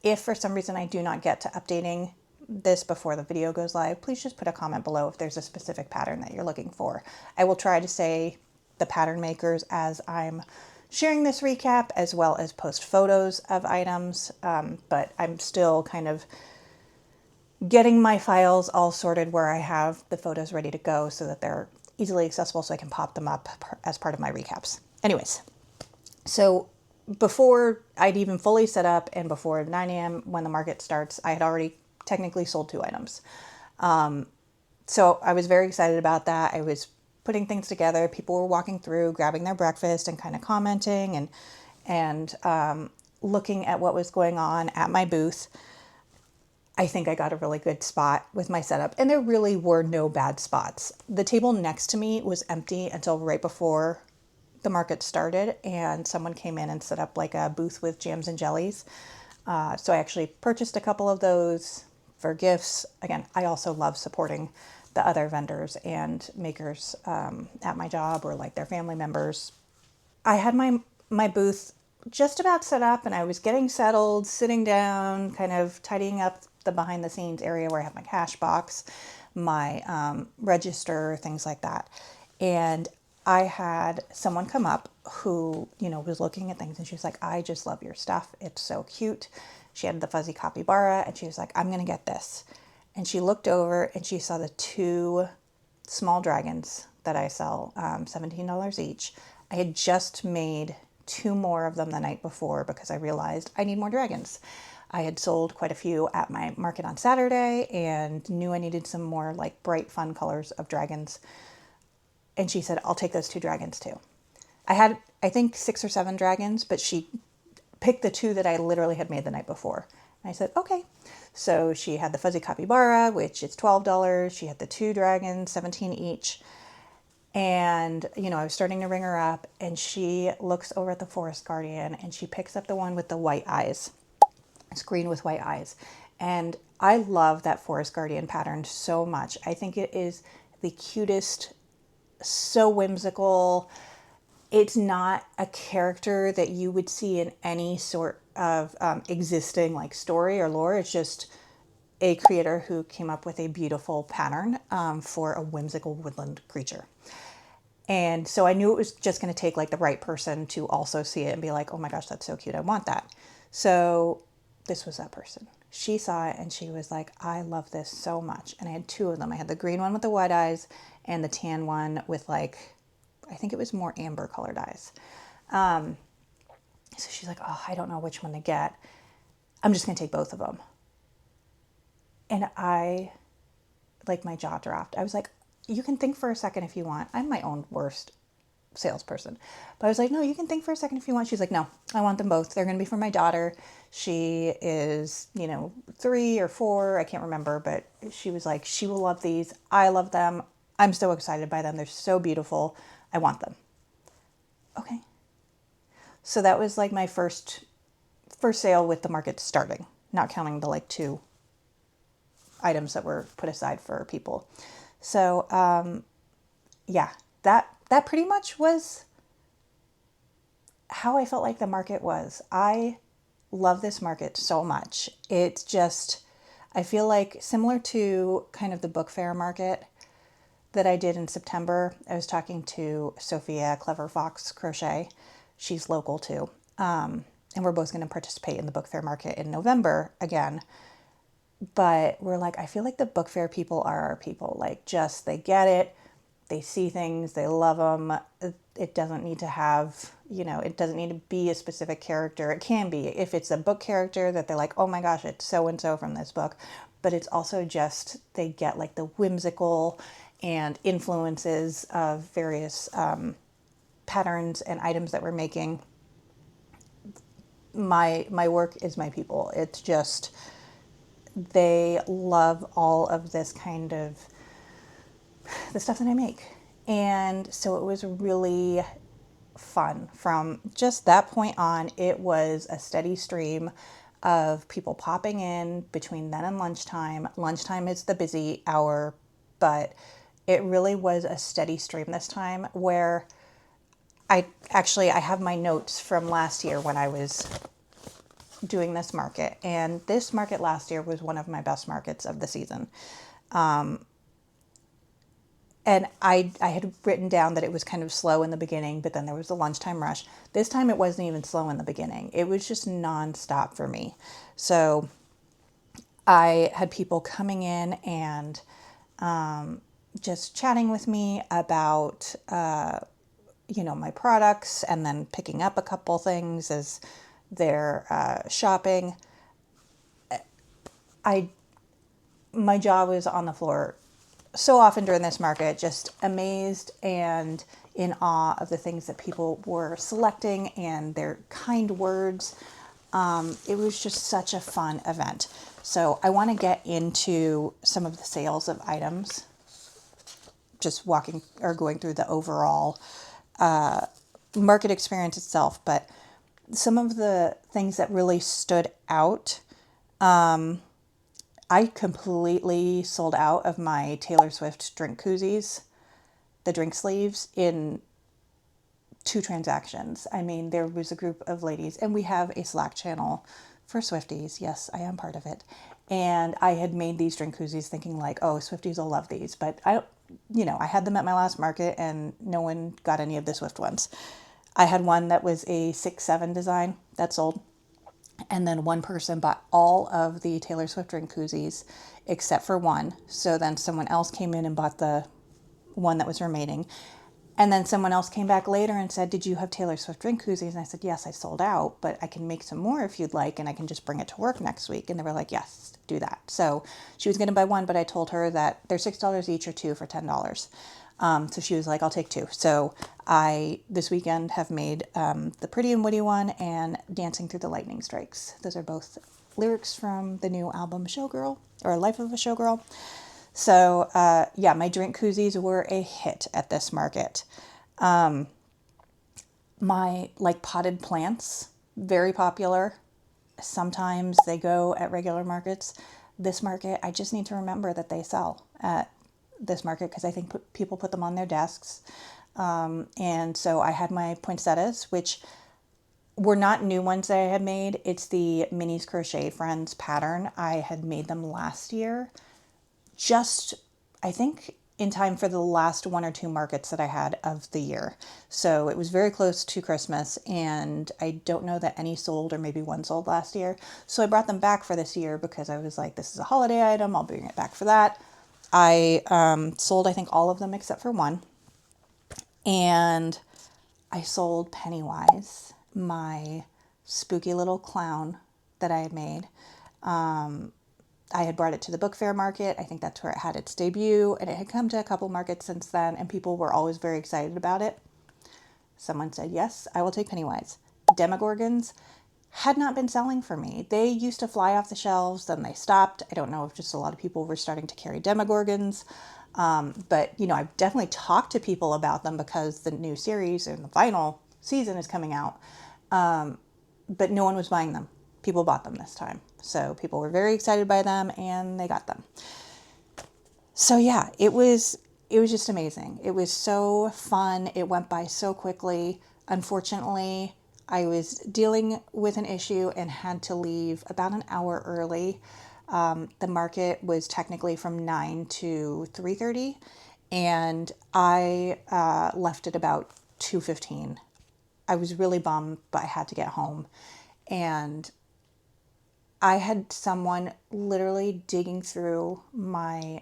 S1: If for some reason I do not get to updating this before the video goes live, please just put a comment below if there's a specific pattern that you're looking for. I will try to say the pattern makers as I'm sharing this recap, as well as post photos of items, but I'm still kind of getting my files all sorted where I have the photos ready to go so that they're easily accessible so I can pop them up as part of my recaps. Anyways, so before I'd even fully set up and before 9 a.m. when the market starts, I had already technically sold 2 items. So I was very excited about that. I was putting things together. People were walking through, grabbing their breakfast and kind of commenting and looking at what was going on at my booth. I think I got a really good spot with my setup, and there really were no bad spots. The table next to me was empty until right before the market started, and someone came in and set up like a booth with jams and jellies. So I actually purchased a couple of those for gifts. Again, I also love supporting the other vendors and makers at my job or like their family members. I had my booth just about set up, and I was getting settled, sitting down, kind of tidying up the behind the scenes area where I have my cash box, my register, things like that. And I had someone come up who, was looking at things and she was like, I just love your stuff. It's so cute. She had the fuzzy capybara and she was like, I'm going to get this. And she looked over and she saw the 2 small dragons that I sell, $17 each. I had just made 2 more of them the night before because I realized I need more dragons. I had sold quite a few at my market on Saturday and knew I needed some more like bright, fun colors of dragons. And she said, I'll take those 2 dragons too. I had, I think, 6 or 7 dragons, but she picked the 2 that I literally had made the night before. I said, okay. So she had the fuzzy capybara, which is $12. She had the 2 dragons, 17 each. And, I was starting to ring her up, and she looks over at the Forest Guardian, and she picks up the one with the white eyes. It's green with white eyes. And I love that Forest Guardian pattern so much. I think it is the cutest, so whimsical. It's not a character that you would see in any sort of existing like story or lore. It's just a creator who came up with a beautiful pattern for a whimsical woodland creature. And so I knew it was just going to take like the right person to also see it and be like, oh my gosh, that's so cute. I want that. So this was that person. She saw it and she was like, I love this so much. And I had 2 of them. I had the green one with the white eyes and the tan one with like, I think it was more amber colored eyes. So she's like, oh, I don't know which one to get. I'm just going to take both of them. And my jaw dropped. I was like, you can think for a second if you want. I'm my own worst salesperson. But I was like, no, you can think for a second if you want. She's like, no, I want them both. They're going to be for my daughter. She is, 3 or 4. I can't remember, but she was like, she will love these. I love them. I'm so excited by them. They're so beautiful. I want them. Okay. So that was like my first sale with the market starting, not counting the 2 items that were put aside for people. So, that pretty much was how I felt like the market was. I love this market so much. It's just, I feel like similar to kind of the book fair market that I did in September. I was talking to Sophia Clever Fox Crochet. She's local too. And we're both going to participate in the book fair market in November again. But we're like, I feel like the book fair people are our people. They get it. They see things. They love them. It doesn't need to have, it doesn't need to be a specific character. It can be if it's a book character that they're like, oh my gosh, it's so-and-so from this book. But it's also just, they get the whimsical and influences of various patterns and items that we're making. My work is my people. It's just, they love all of this kind of the stuff that I make. And so it was really fun. From just that point on, it was a steady stream of people popping in between then and lunchtime. Lunchtime is the busy hour, but it really was a steady stream this time, where I have my notes from last year when I was doing this market. And this market last year was one of my best markets of the season. And I had written down that it was kind of slow in the beginning, but then there was the lunchtime rush. This time it wasn't even slow in the beginning. It was just nonstop for me. So I had people coming in and just chatting with me about, my products, and then picking up a couple things as they're shopping. My jaw was on the floor so often during this market, just amazed and in awe of the things that people were selecting and their kind words. It was just such a fun event. So I want to get into some of the sales of items, just walking or going through the overall market experience itself. But some of the things that really stood out, I completely sold out of my Taylor Swift drink koozies, the drink sleeves, in 2 transactions. I mean, there was a group of ladies, and we have a Slack channel for Swifties. Yes, I am part of it. And I had made these drink koozies thinking oh, Swifties will love these. But I had them at my last market and no one got any of the Swift ones. I had one that was a 6-7 design that sold. And then one person bought all of the Taylor Swift drink koozies except for one. So then someone else came in and bought the one that was remaining. And then someone else came back later and said, did you have Taylor Swift drink koozies? And I said, yes, I sold out, but I can make some more if you'd like, and I can just bring it to work next week. And they were like, yes, do that. So she was going to buy one, but I told her that they're $6 each or 2 for $10. So she was like, I'll take 2. So I, this weekend, have made the Pretty and Woody one and Dancing Through the Lightning Strikes. Those are both lyrics from the new album Showgirl, or Life of a Showgirl. So yeah, my drink koozies were a hit at this market. My like potted plants, very popular. Sometimes they go at regular markets. This market, I just need to remember that they sell at this market because I think people put them on their desks. And so I had my poinsettias, which were not new ones that I had made. It's the Minis Crochet Friends pattern. I had made them last year, just I think in time for the last 1 or 2 markets that I had of the year. So it was very close to Christmas, and I don't know that any sold, or maybe one sold last year. So I brought them back for this year because I was like, this is a holiday item, I'll bring it back for that. I sold, I think, all of them except for one. And I sold Pennywise, my spooky little clown that I had made. I had brought it to the book fair market. I think that's where it had its debut, and it had come to a couple markets since then, and people were always very excited about it. Someone said, yes, I will take Pennywise. Demogorgons had not been selling for me. They used to fly off the shelves, then they stopped. I don't know if just a lot of people were starting to carry Demogorgons. But, you know, I've definitely talked to people about them because the new series and the final season is coming out. But no one was buying them. People bought them this time. So people were very excited by them, and they got them. So yeah, it was just amazing. It was so fun. It went by so quickly. Unfortunately, I was dealing with an issue and had to leave about an hour early. The market was technically from 9 to 3:30, and I left at about 2:15. I was really bummed, but I had to get home. And I had someone literally digging through my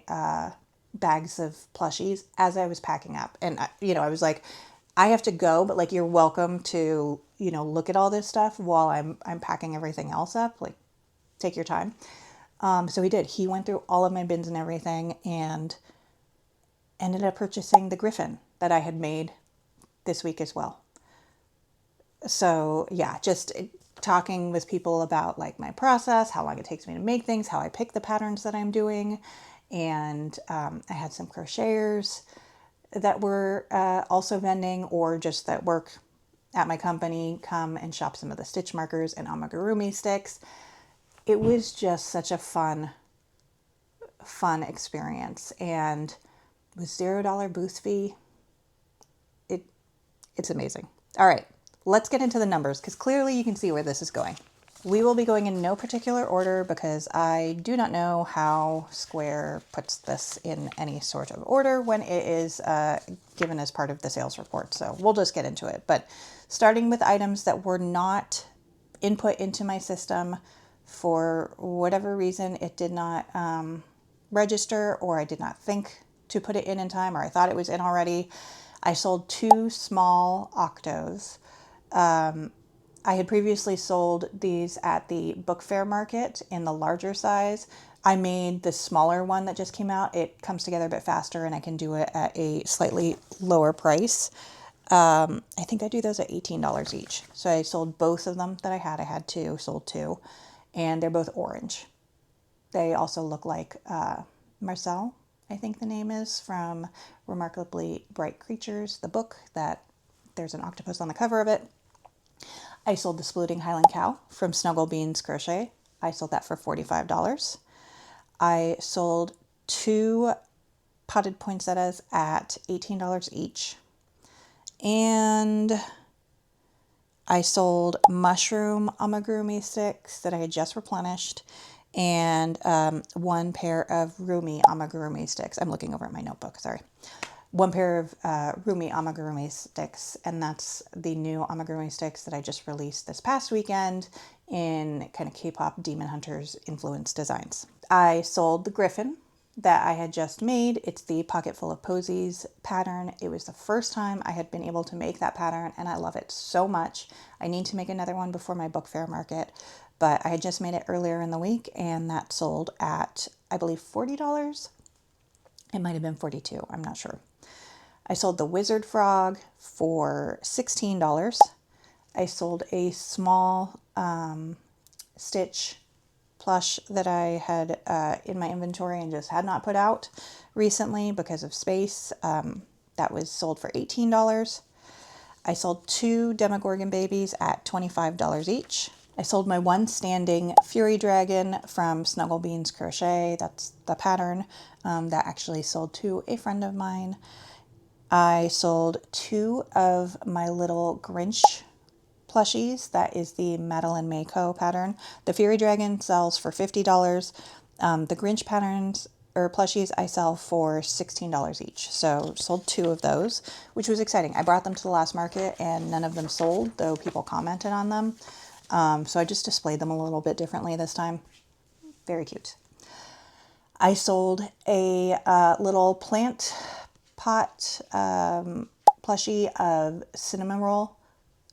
S1: bags of plushies as I was packing up. And, I was like, I have to go, but like, you're welcome to, look at all this stuff while I'm packing everything else up. Like, take your time. So he did. He went through all of my bins and everything and ended up purchasing the griffin that I had made this week as well. So yeah, just talking with people about like my process, how long it takes me to make things, how I pick the patterns that I'm doing. And I had some crocheters that were also vending, or just that work at my company, come and shop some of the stitch markers and amigurumi sticks. It was just such a fun experience, and with $0 booth fee, it's amazing. All right, let's get into the numbers, because clearly you can see where this is going. We will be going in no particular order because I do not know how Square puts this in any sort of order when it is given as part of the sales report. So we'll just get into it. But starting with items that were not input into my system for whatever reason, it did not register, or I did not think to put it in time, or I thought it was in already. I sold 2 small octos. I had previously sold these at the book fair market in the larger size. I made the smaller one that just came out. It comes together a bit faster, and I can do it at a slightly lower price. I think I do those at $18 each. So I sold both of them that I had. I had 2, sold 2, and they're both orange. They also look like Marcel, I think the name is, from Remarkably Bright Creatures, the book that there's an octopus on the cover of it. I sold the Splooting Highland Cow from Snuggle Beans Crochet. I sold that for $45. I sold 2 potted poinsettias at $18 each. And I sold mushroom amigurumi sticks that I had just replenished, and 1 pair of Rumi amigurumi sticks. I'm looking over at my notebook, sorry. 1 pair of Rumi amigurumi sticks, and that's the new amigurumi sticks that I just released this past weekend in kind of K-pop Demon Hunters influence designs. I sold the griffin that I had just made. It's the Pocket Full of Posies pattern. It was the first time I had been able to make that pattern, and I love it so much. I need to make another one before my book fair market, but I had just made it earlier in the week, and that sold at, I believe, $40. It might have been $42, I'm not sure. I sold the Wizard Frog for $16. I sold a small stitch plush that I had in my inventory and just had not put out recently because of space. That was sold for $18. I sold 2 Demogorgon babies at $25 each. I sold my one standing Fury Dragon from Snuggle Beans Crochet. That's the pattern that actually sold to a friend of mine. I sold 2 of my little Grinch plushies. That is the Madeline Mayco pattern. The Fury Dragon sells for $50. The Grinch patterns or plushies I sell for $16 each. So sold 2 of those, which was exciting. I brought them to the last market and none of them sold, though people commented on them. So I just displayed them a little bit differently this time. Very cute. I sold a little plant pot plushie of Cinnamon Roll.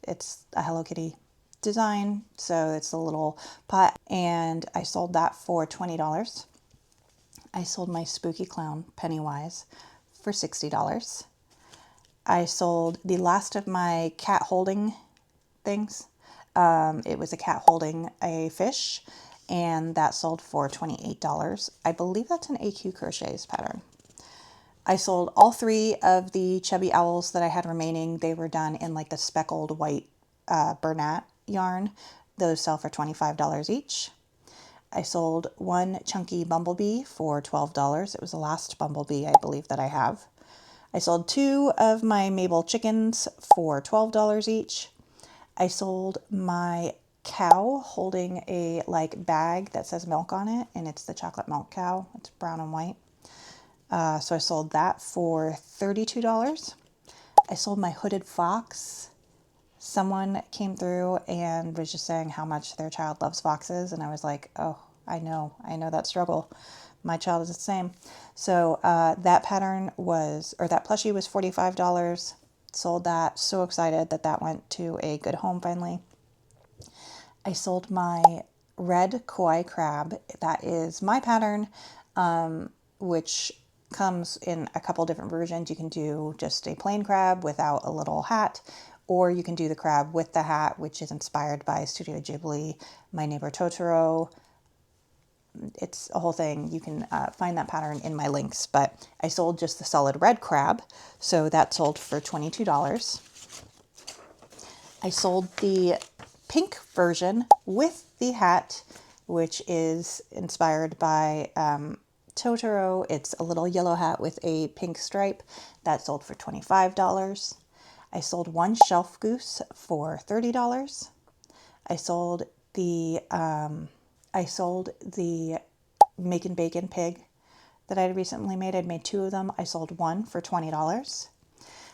S1: It's a Hello Kitty design, so it's a little pot, and I sold that for $20. I sold my Spooky Clown Pennywise for $60. I sold the last of my cat holding things. It was a cat holding a fish, and that sold for $28. I believe that's an AQ Crochets pattern. I sold all 3 of the chubby owls that I had remaining. They were done in like the speckled white Bernat yarn. Those sell for $25 each. I sold 1 chunky bumblebee for $12. It was the last bumblebee I believe that I have. I sold 2 of my Mabel chickens for $12 each. I sold my cow holding a like bag that says milk on it, and it's the chocolate milk cow. It's brown and white. So I sold that for $32. I sold my hooded fox. Someone came through and was just saying how much their child loves foxes. And I was like, oh, I know that struggle. My child is the same. So that pattern was, or that plushie was $45. Sold that. So excited that that went to a good home finally. I sold my red koi crab. That is my pattern, which comes in a couple different versions. You can do just a plain crab without a little hat, or you can do the crab with the hat, which is inspired by Studio Ghibli, My Neighbor Totoro. It's a whole thing. You can find that pattern in my links, but I sold just the solid red crab, so that sold for $22. I sold the pink version with the hat, which is inspired by Totoro. It's a little yellow hat with a pink stripe. That sold for $25. I sold 1 shelf goose for $30. I sold the Making Bacon pig that I had recently made. I'd made 2 of them. I sold 1 for $20.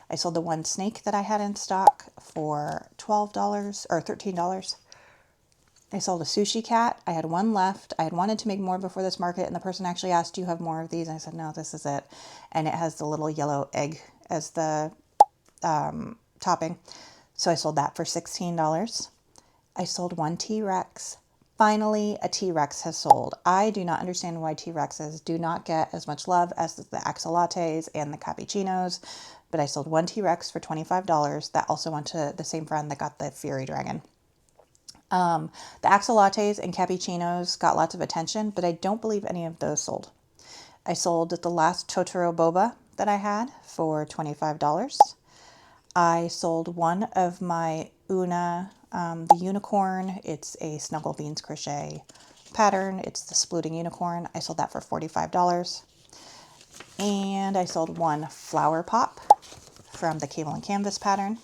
S1: I sold the 1 snake that I had in stock for $12 or $13. I sold a sushi cat. I had 1 left. I had wanted to make more before this market, and the person actually asked, do you have more of these? And I said, no, this is it. And it has the little yellow egg as the topping. So I sold that for $16. I sold 1 T-Rex. Finally, a T-Rex has sold. I do not understand why T-Rexes do not get as much love as the axolotls and the cappuccinos, but I sold 1 T-Rex for $25. That also went to the same friend that got the Fury Dragon. The axolotls and cappuccinos got lots of attention, but I don't believe any of those sold. I sold the last Totoro boba that I had for $25. I sold 1 of my Una, the unicorn. It's a Snuggle Beans Crochet pattern. It's the splooting unicorn. I sold that for $45. And I sold 1 flower pop from the Cable and Canvas pattern.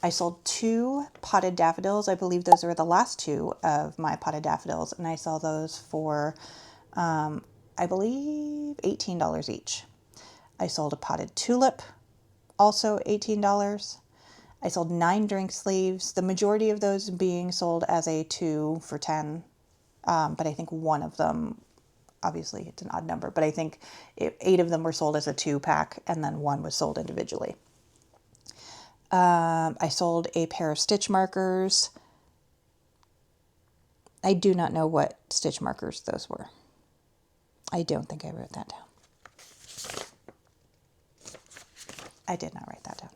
S1: I sold 2 potted daffodils. I believe those were the last 2 of my potted daffodils, and I sell those for, I believe, $18 each. I sold a potted tulip, also $18. I sold 9 drink sleeves, the majority of those being sold as a 2 for $10, but I think 1 of them, obviously it's an odd number, but I think 8 of them were sold as a 2-pack, and then 1 was sold individually. I sold a pair of stitch markers. I do not know what stitch markers those were. I don't think I wrote that down. I did not write that down.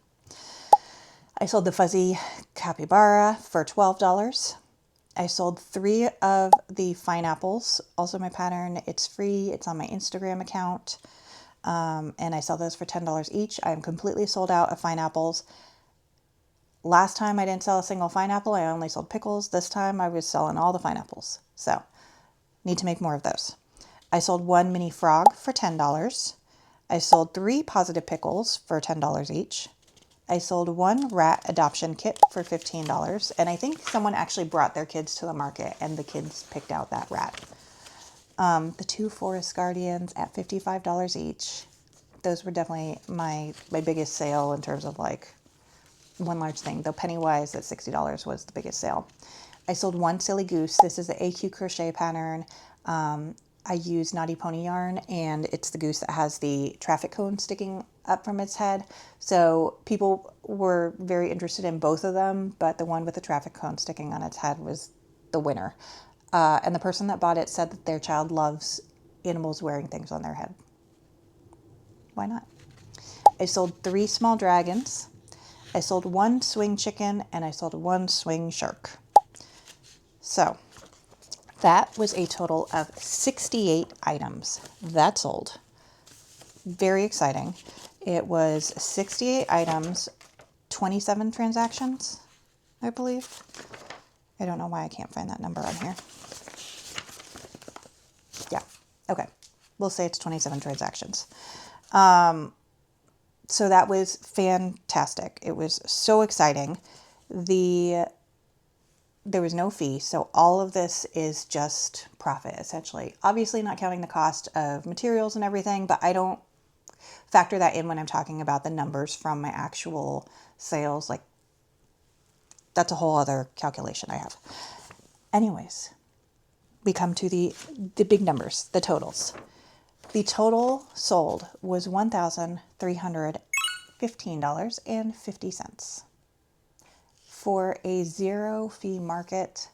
S1: I sold the fuzzy capybara for $12. I sold 3 of the pineapples, also my pattern. It's free. It's on my Instagram account. And I sell those for $10 each. I'm completely sold out of pineapples. Last time I didn't sell a single pineapple. I only sold pickles. This time I was selling all the pineapples. So need to make more of those. I sold 1 mini frog for $10. I sold 3 positive pickles for $10 each. I sold 1 rat adoption kit for $15. And I think someone actually brought their kids to the market and the kids picked out that rat. The 2 forest guardians at $55 each. Those were definitely my biggest sale in terms of like one large thing. Though Pennywise at $60 was the biggest sale. I sold 1 silly goose. This is the AQ crochet pattern. I use Naughty Pony yarn, and it's the goose that has the traffic cone sticking up from its head. So people were very interested in both of them, but the one with the traffic cone sticking on its head was the winner. And the person that bought it said that their child loves animals wearing things on their head. Why not? I sold 3 small dragons. I sold 1 swing chicken, and I sold 1 swing shark. So that was a total of 68 items that sold. Very exciting. It was 68 items, 27 transactions, I believe. I don't know why I can't find that number on here. Yeah, okay. We'll say it's 27 transactions. So that was fantastic. It was so exciting. There was no fee, so all of this is just profit, essentially. Obviously not counting the cost of materials and everything, but I don't factor that in when I'm talking about the numbers from my actual sales. Like, that's a whole other calculation I have. Anyways, we come to the big numbers, the totals. The total sold was $1,315.50. For a 0 fee market,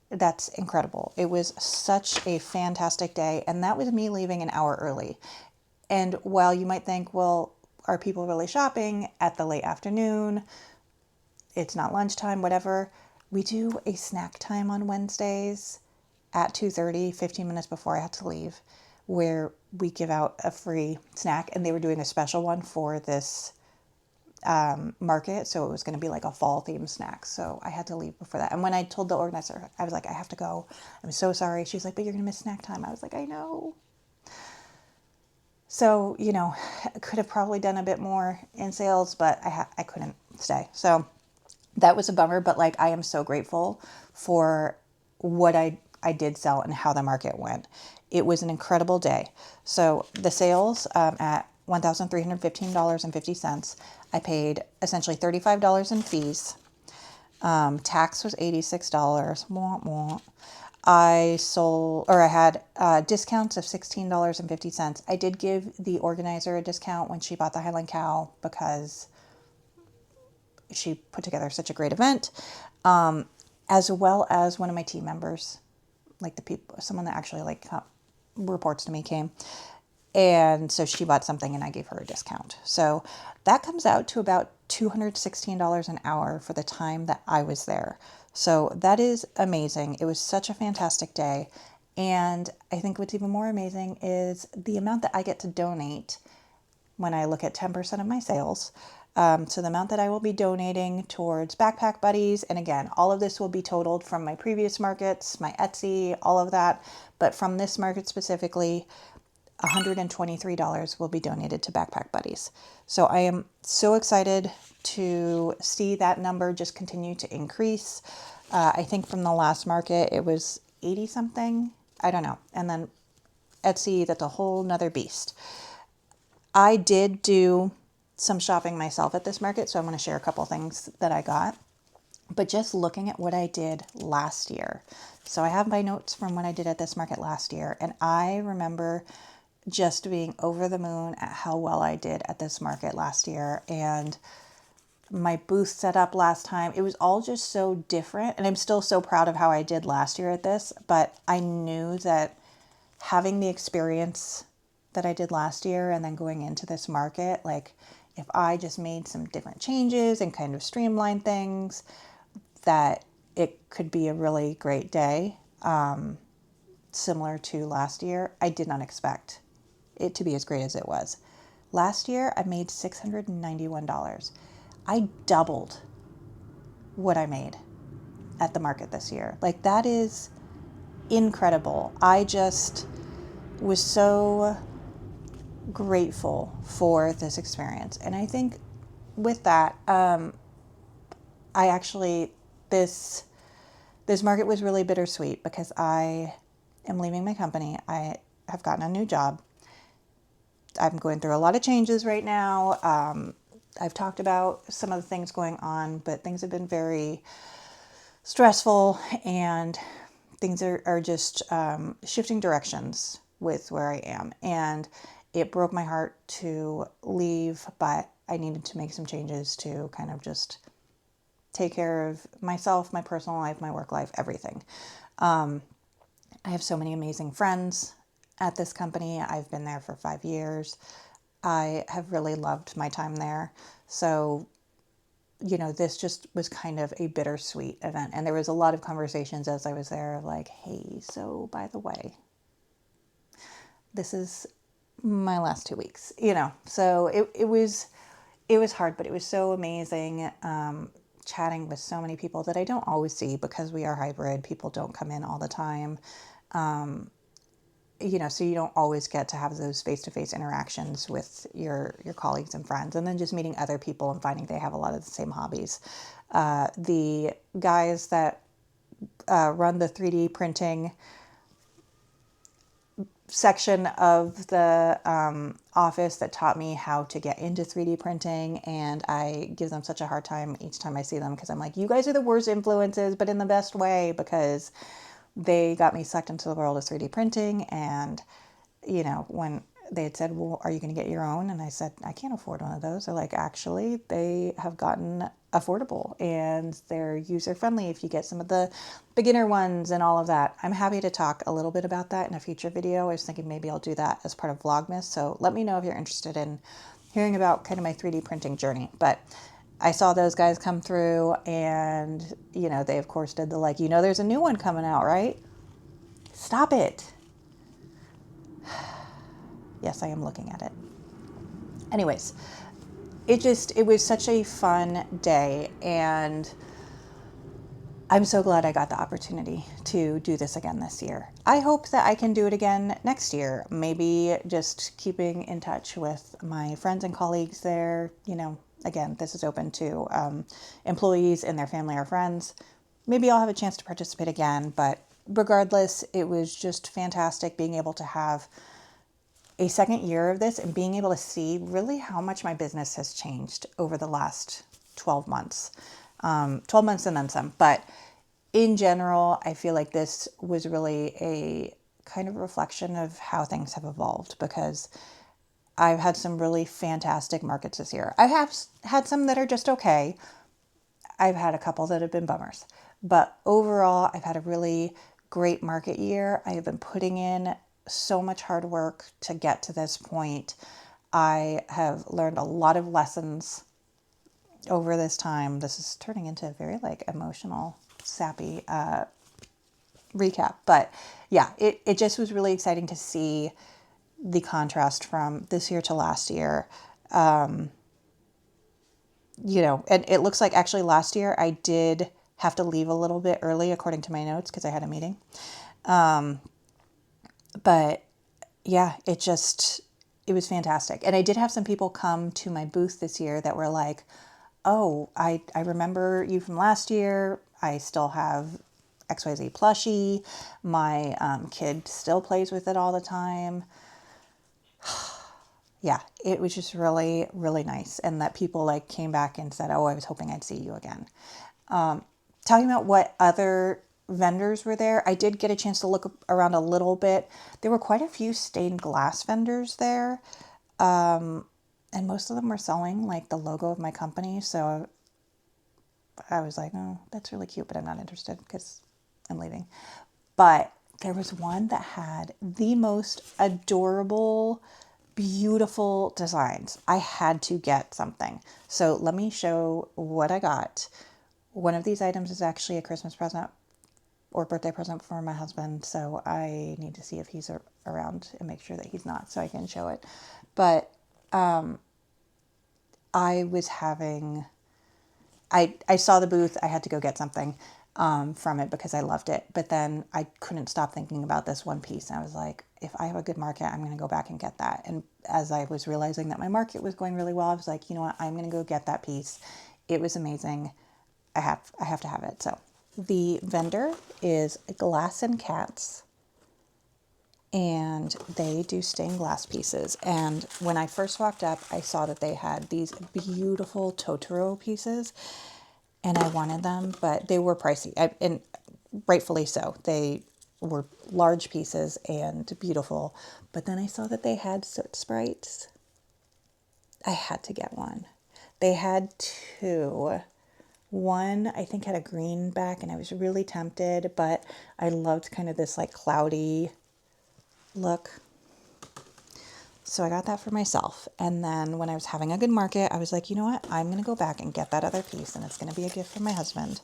S1: that's incredible. It was such a fantastic day, and that was me leaving an hour early. And while you might think, well, are people really shopping at the late afternoon? It's not lunchtime, whatever. We do a snack time on Wednesdays at 2:30, 15 minutes before I had to leave, where we give out a free snack, and they were doing a special one for this market, so it was going to be like a fall themed snack, so I had to leave before that. And when I told the organizer, I was like, I have to go, I'm so sorry. She's like, but you're gonna miss snack time. I was like, I know. So, you know, I could have probably done a bit more in sales, but I couldn't stay. So that was a bummer, but like, I am so grateful for what I did sell and how the market went. It was an incredible day. So the sales at $1,315.50. I paid essentially $35 in fees. Tax was $86. Wah, wah. I had discounts of $16.50. I did give the organizer a discount when she bought the Highland Cow because she put together such a great event, as well as one of my team members, like someone that actually reports to me came. And so she bought something and I gave her a discount. So that comes out to about $216 an hour for the time that I was there. So that is amazing. It was such a fantastic day. And I think what's even more amazing is the amount that I get to donate when I look at 10% of my sales. So the amount that I will be donating towards Backpack Buddies. And again, all of this will be totaled from my previous markets, my Etsy, all of that. But from this market specifically, $123 will be donated to Backpack Buddies. So I am so excited to see that number just continue to increase. I think from the last market, it was 80 something. I don't know. And then Etsy, that's a whole nother beast. I did do some shopping myself at this market, so I'm going to share a couple things that I got. But just looking at what I did last year. So I have my notes from what I did at this market last year, and I remember just being over the moon at how well I did at this market last year. And my booth set up last time, it was all just so different. And I'm still so proud of how I did last year at this, but I knew that having the experience that I did last year and then going into this market, like if I just made some different changes and kind of streamlined things, that it could be a really great day, similar to last year. I did not expect it to be as great as it was. Last year, I made $691. I doubled what I made at the market this year. Like, that is incredible. I just was so grateful for this experience. And I think with that, I actually, this market was really bittersweet because I am leaving my company. I have gotten a new job. I'm going through a lot of changes right now. I've talked about some of the things going on, but things have been very stressful, and things are just shifting directions with where I am. And it broke my heart to leave, but I needed to make some changes to kind of just take care of myself, my personal life, my work life, everything. I have so many amazing friends at this company. I've been there for 5 years. I have really loved my time there. So, this just was kind of a bittersweet event. And there was a lot of conversations as I was there, like, hey, so by the way, this is my last 2 weeks, So it was hard, but it was so amazing. Chatting with so many people that I don't always see because we are hybrid. People don't come in all the time. So you don't always get to have those face-to-face interactions with your colleagues and friends, and then just meeting other people and finding they have a lot of the same hobbies. The guys that run the 3D printing section of the office that taught me how to get into 3D printing, and I give them such a hard time each time I see them because I'm like, you guys are the worst influences, but in the best way, because they got me sucked into the world of 3D printing. And, when they had said, well, are you going to get your own? And I said, I can't afford one of those. They're like, actually, they have gotten affordable and they're user friendly if you get some of the beginner ones and all of that. I'm happy to talk a little bit about that in a future video. I was thinking maybe I'll do that as part of Vlogmas. So let me know if you're interested in hearing about kind of my 3D printing journey. But I saw those guys come through, and, they of course did the there's a new one coming out, right? Stop it. Yes, I am looking at it. Anyways, it was such a fun day, and I'm so glad I got the opportunity to do this again this year. I hope that I can do it again next year. Maybe just keeping in touch with my friends and colleagues there. Again, this is open to employees and their family or friends. Maybe I'll have a chance to participate again, but regardless, it was just fantastic being able to have a second year of this and being able to see really how much my business has changed over the last 12 months. 12 months and then some. But in general, I feel like this was really a kind of reflection of how things have evolved, because I've had some really fantastic markets this year. I have had some that are just okay. I've had a couple that have been bummers. But overall, I've had a really great market year. I have been putting in so much hard work to get to this point. I have learned a lot of lessons over this time. This is turning into a very emotional, sappy recap. But yeah, it just was really exciting to see the contrast from this year to last year. And it looks like actually last year I did have to leave a little bit early according to my notes because I had a meeting. But yeah, it was fantastic. And I did have some people come to my booth this year that were like, oh, I remember you from last year. I still have XYZ plushie. My kid still plays with it all the time. Yeah, it was just really, really nice. And that people came back and said, oh, I was hoping I'd see you again. Talking about what other vendors were there, I did get a chance to look around a little bit. There were quite a few stained glass vendors there. And most of them were selling the logo of my company. So I was like, oh, that's really cute, but I'm not interested because I'm leaving. But there was one that had the most adorable, beautiful designs. I had to get something. So let me show what I got. One of these items is actually a Christmas present or birthday present for my husband, so I need to see if he's around and make sure that he's not so I can show it. But I was having, I saw the booth, I had to go get something from it because I loved it, but then I couldn't stop thinking about this one piece, and I was like, if I have a good market, I'm going to go back and get that. And as I was realizing that my market was going really well, I was like, you know what, I'm going to go get that piece. It was amazing. I have to have it. So the vendor is Glass and Cats, and they do stained glass pieces. And when I first walked up, I saw that they had these beautiful Totoro pieces, and I wanted them, but they were pricey, and rightfully so. They were large pieces and beautiful. But then I saw that they had soot sprites. I had to get one. They had two. One, I think, had a green back, and I was really tempted, but I loved kind of this like cloudy look. So I got that for myself. And then when I was having a good market, I was like, you know what? I'm going to go back and get that other piece, and it's going to be a gift for my husband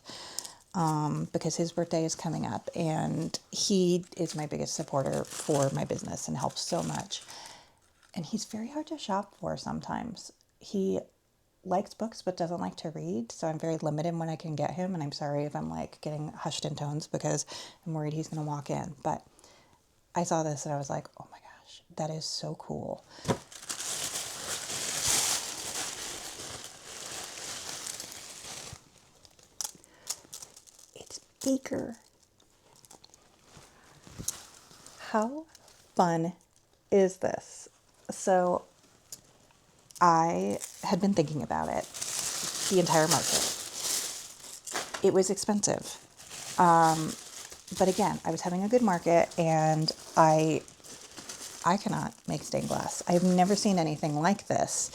S1: because his birthday is coming up, and he is my biggest supporter for my business and helps so much. And he's very hard to shop for sometimes. He likes books but doesn't like to read, so I'm very limited when I can get him, and I'm sorry if I'm like getting hushed in tones because I'm worried he's going to walk in. But I saw this and I was like, oh my gosh, that is so cool. It's Beaker. How fun is this? So I had been thinking about it the entire market. It was expensive. But again, I was having a good market, and I cannot make stained glass. I've never seen anything like this.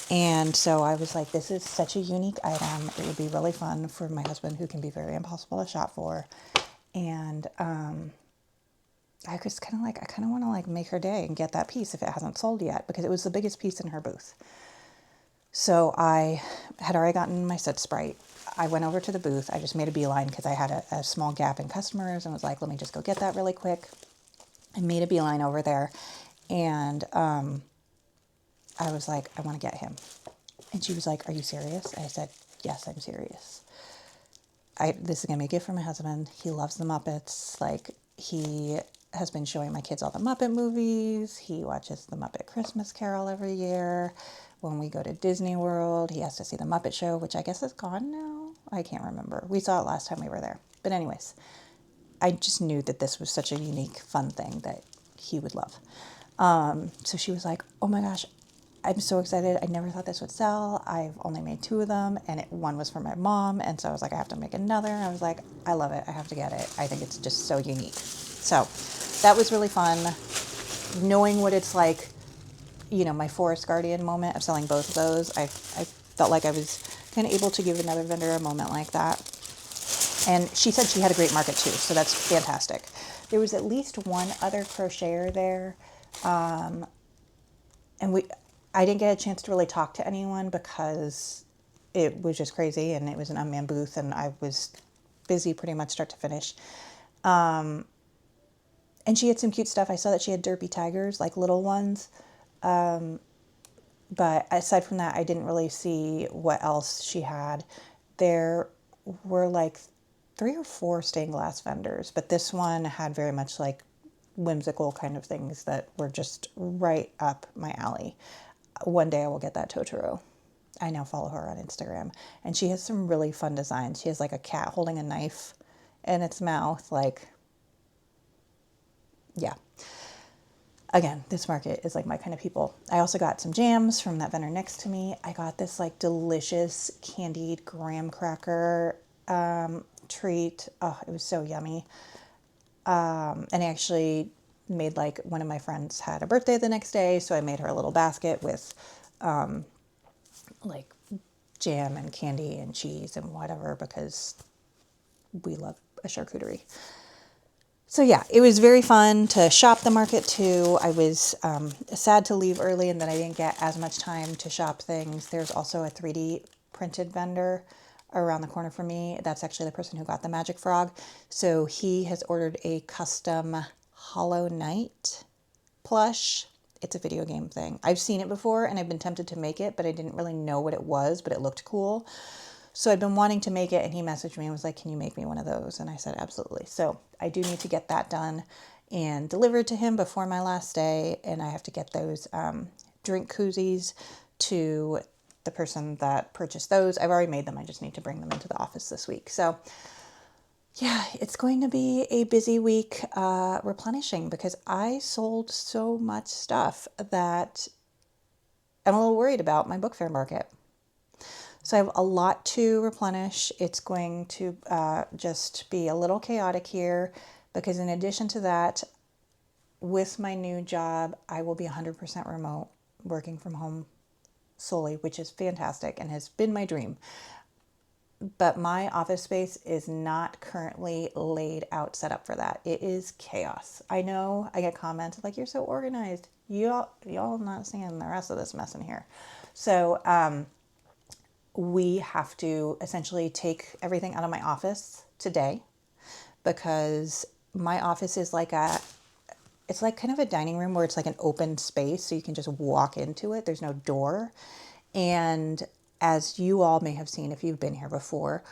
S1: And so I was like, this is such a unique item. It would be really fun for my husband, who can be very impossible to shop for. And I was kind of like, I kind of want to like make her day and get that piece if it hasn't sold yet, because it was the biggest piece in her booth. So I had already gotten my soot sprite. I went over to the booth. I just made a beeline because I had a small gap in customers, and was like, let me just go get that really quick. I made a beeline over there, and I was like, I want to get him. And she was like, are you serious? I said, yes, I'm serious. This is going to be a gift for my husband. He loves the Muppets. Like, he has been showing my kids all the Muppet movies. He watches the Muppet Christmas Carol every year. When we go to Disney World, he has to see the Muppet Show, which I guess is gone now. I can't remember. We saw it last time we were there. But anyways, I just knew that this was such a unique, fun thing that he would love. So she was like, oh my gosh, I'm so excited. I never thought this would sell. I've only made 2 of them, and one was for my mom. And so I was like, I have to make another. And I was like, I love it. I have to get it. I think it's just so unique. So that was really fun. Knowing what it's like, you know, my Forest Guardian moment of selling both of those, I felt like I was kind of able to give another vendor a moment like that. And she said she had a great market too, so that's fantastic. There was at least one other crocheter there, and I didn't get a chance to really talk to anyone because it was just crazy, and it was an unmanned booth, and I was busy pretty much start to finish. And she had some cute stuff. I saw that she had derpy tigers, like little ones. But aside from that, I didn't really see what else she had. There were like 3 or 4 stained glass vendors, but this one had very much like whimsical kind of things that were just right up my alley. One day I will get that Totoro. I now follow her on Instagram, and she has some really fun designs. She has like a cat holding a knife in its mouth. Like, yeah. Again, this market is like my kind of people. I also got some jams from that vendor next to me. I got this like delicious candied graham cracker treat. Oh, it was so yummy. And I actually made, like, one of my friends had a birthday the next day, so I made her a little basket with like jam and candy and cheese and whatever, because we love a charcuterie. So yeah, it was very fun to shop the market too. I was sad to leave early and that I didn't get as much time to shop things. There's also a 3D printed vendor around the corner from me. That's actually the person who got the magic frog. So he has ordered a custom Hollow Knight plush. It's a video game thing. I've seen it before and I've been tempted to make it, but I didn't really know what it was, but it looked cool. So I've been wanting to make it, and he messaged me and was like, can you make me one of those? And I said, absolutely. So I do need to get that done and delivered to him before my last day. And I have to get those drink koozies to the person that purchased those. I've already made them. I just need to bring them into the office this week. So yeah, it's going to be a busy week replenishing, because I sold so much stuff that I'm a little worried about my book fair market. So I have a lot to replenish. It's going to just be a little chaotic here, because in addition to that, with my new job, I will be 100% remote, working from home solely, which is fantastic and has been my dream. But my office space is not currently laid out, set up for that. It is chaos. I know I get comments like, you're so organized. Y'all not seeing the rest of this mess in here. So, we have to essentially take everything out of my office today, because my office is it's like kind of a dining room where it's like an open space, so you can just walk into it. There's no door. And as you all may have seen if you've been here before,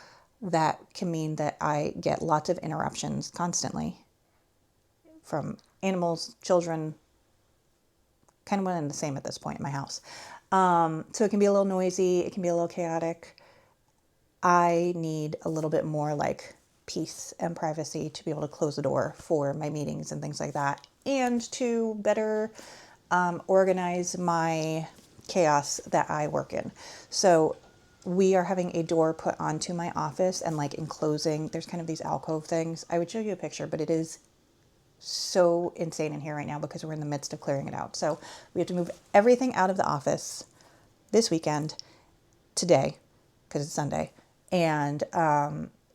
S1: that can mean that I get lots of interruptions constantly from animals, children, kind of one and the same at this point in my house. So it can be a little noisy. It can be a little chaotic. I need a little bit more like peace and privacy to be able to close the door for my meetings and things like that, and to better organize my chaos that I work in. So we are having a door put onto my office, and like enclosing, there's kind of these alcove things. I would show you a picture, but it is so insane in here right now because we're in the midst of clearing it out. So we have to move everything out of the office this weekend, today, because it's Sunday, and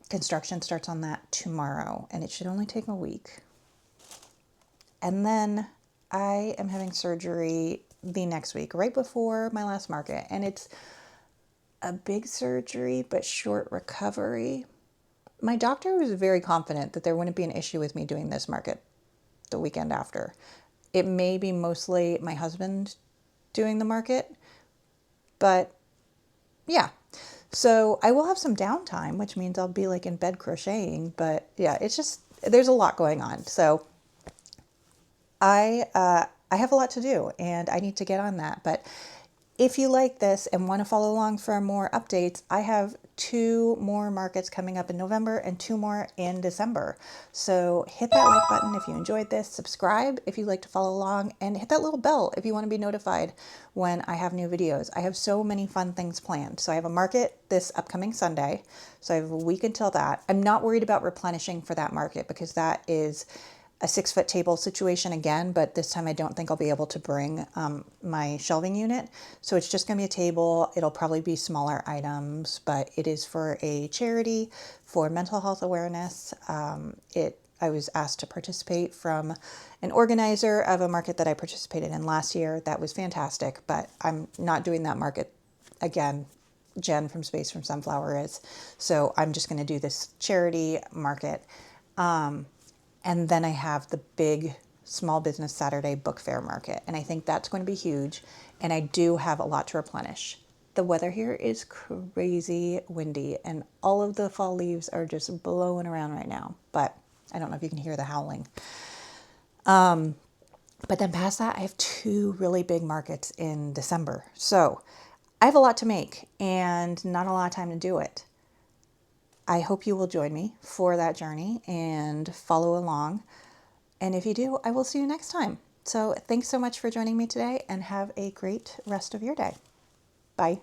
S1: construction starts on that tomorrow, and it should only take a week. And then I am having surgery the next week, right before my last market, and it's a big surgery but short recovery. My doctor was very confident that there wouldn't be an issue with me doing this market the weekend after. It may be mostly my husband doing the market, but yeah. So I will have some downtime, which means I'll be like in bed crocheting, but yeah, it's just, there's a lot going on. So I have a lot to do, and I need to get on that. But if you like this and want to follow along for more updates, I have 2 more markets coming up in November and 2 more in December. So hit that like button if you enjoyed this, subscribe if you'd like to follow along, and hit that little bell if you want to be notified when I have new videos. I have so many fun things planned. So I have a market this upcoming Sunday. So I have a week until that. I'm not worried about replenishing for that market, because that is a 6-foot table situation again, but this time I don't think I'll be able to bring my shelving unit. So it's just gonna be a table. It'll probably be smaller items, but it is for a charity for mental health awareness. I was asked to participate from an organizer of a market that I participated in last year. That was fantastic, but I'm not doing that market again. Jen from Space from Sunflower is. So I'm just gonna do this charity market. And then I have the big Small Business Saturday book fair market. And I think that's going to be huge. And I do have a lot to replenish. The weather here is crazy windy, and all of the fall leaves are just blowing around right now. But I don't know if you can hear the howling. But then past that, I have 2 really big markets in December. So I have a lot to make and not a lot of time to do it. I hope you will join me for that journey and follow along. And if you do, I will see you next time. So thanks so much for joining me today, and have a great rest of your day. Bye.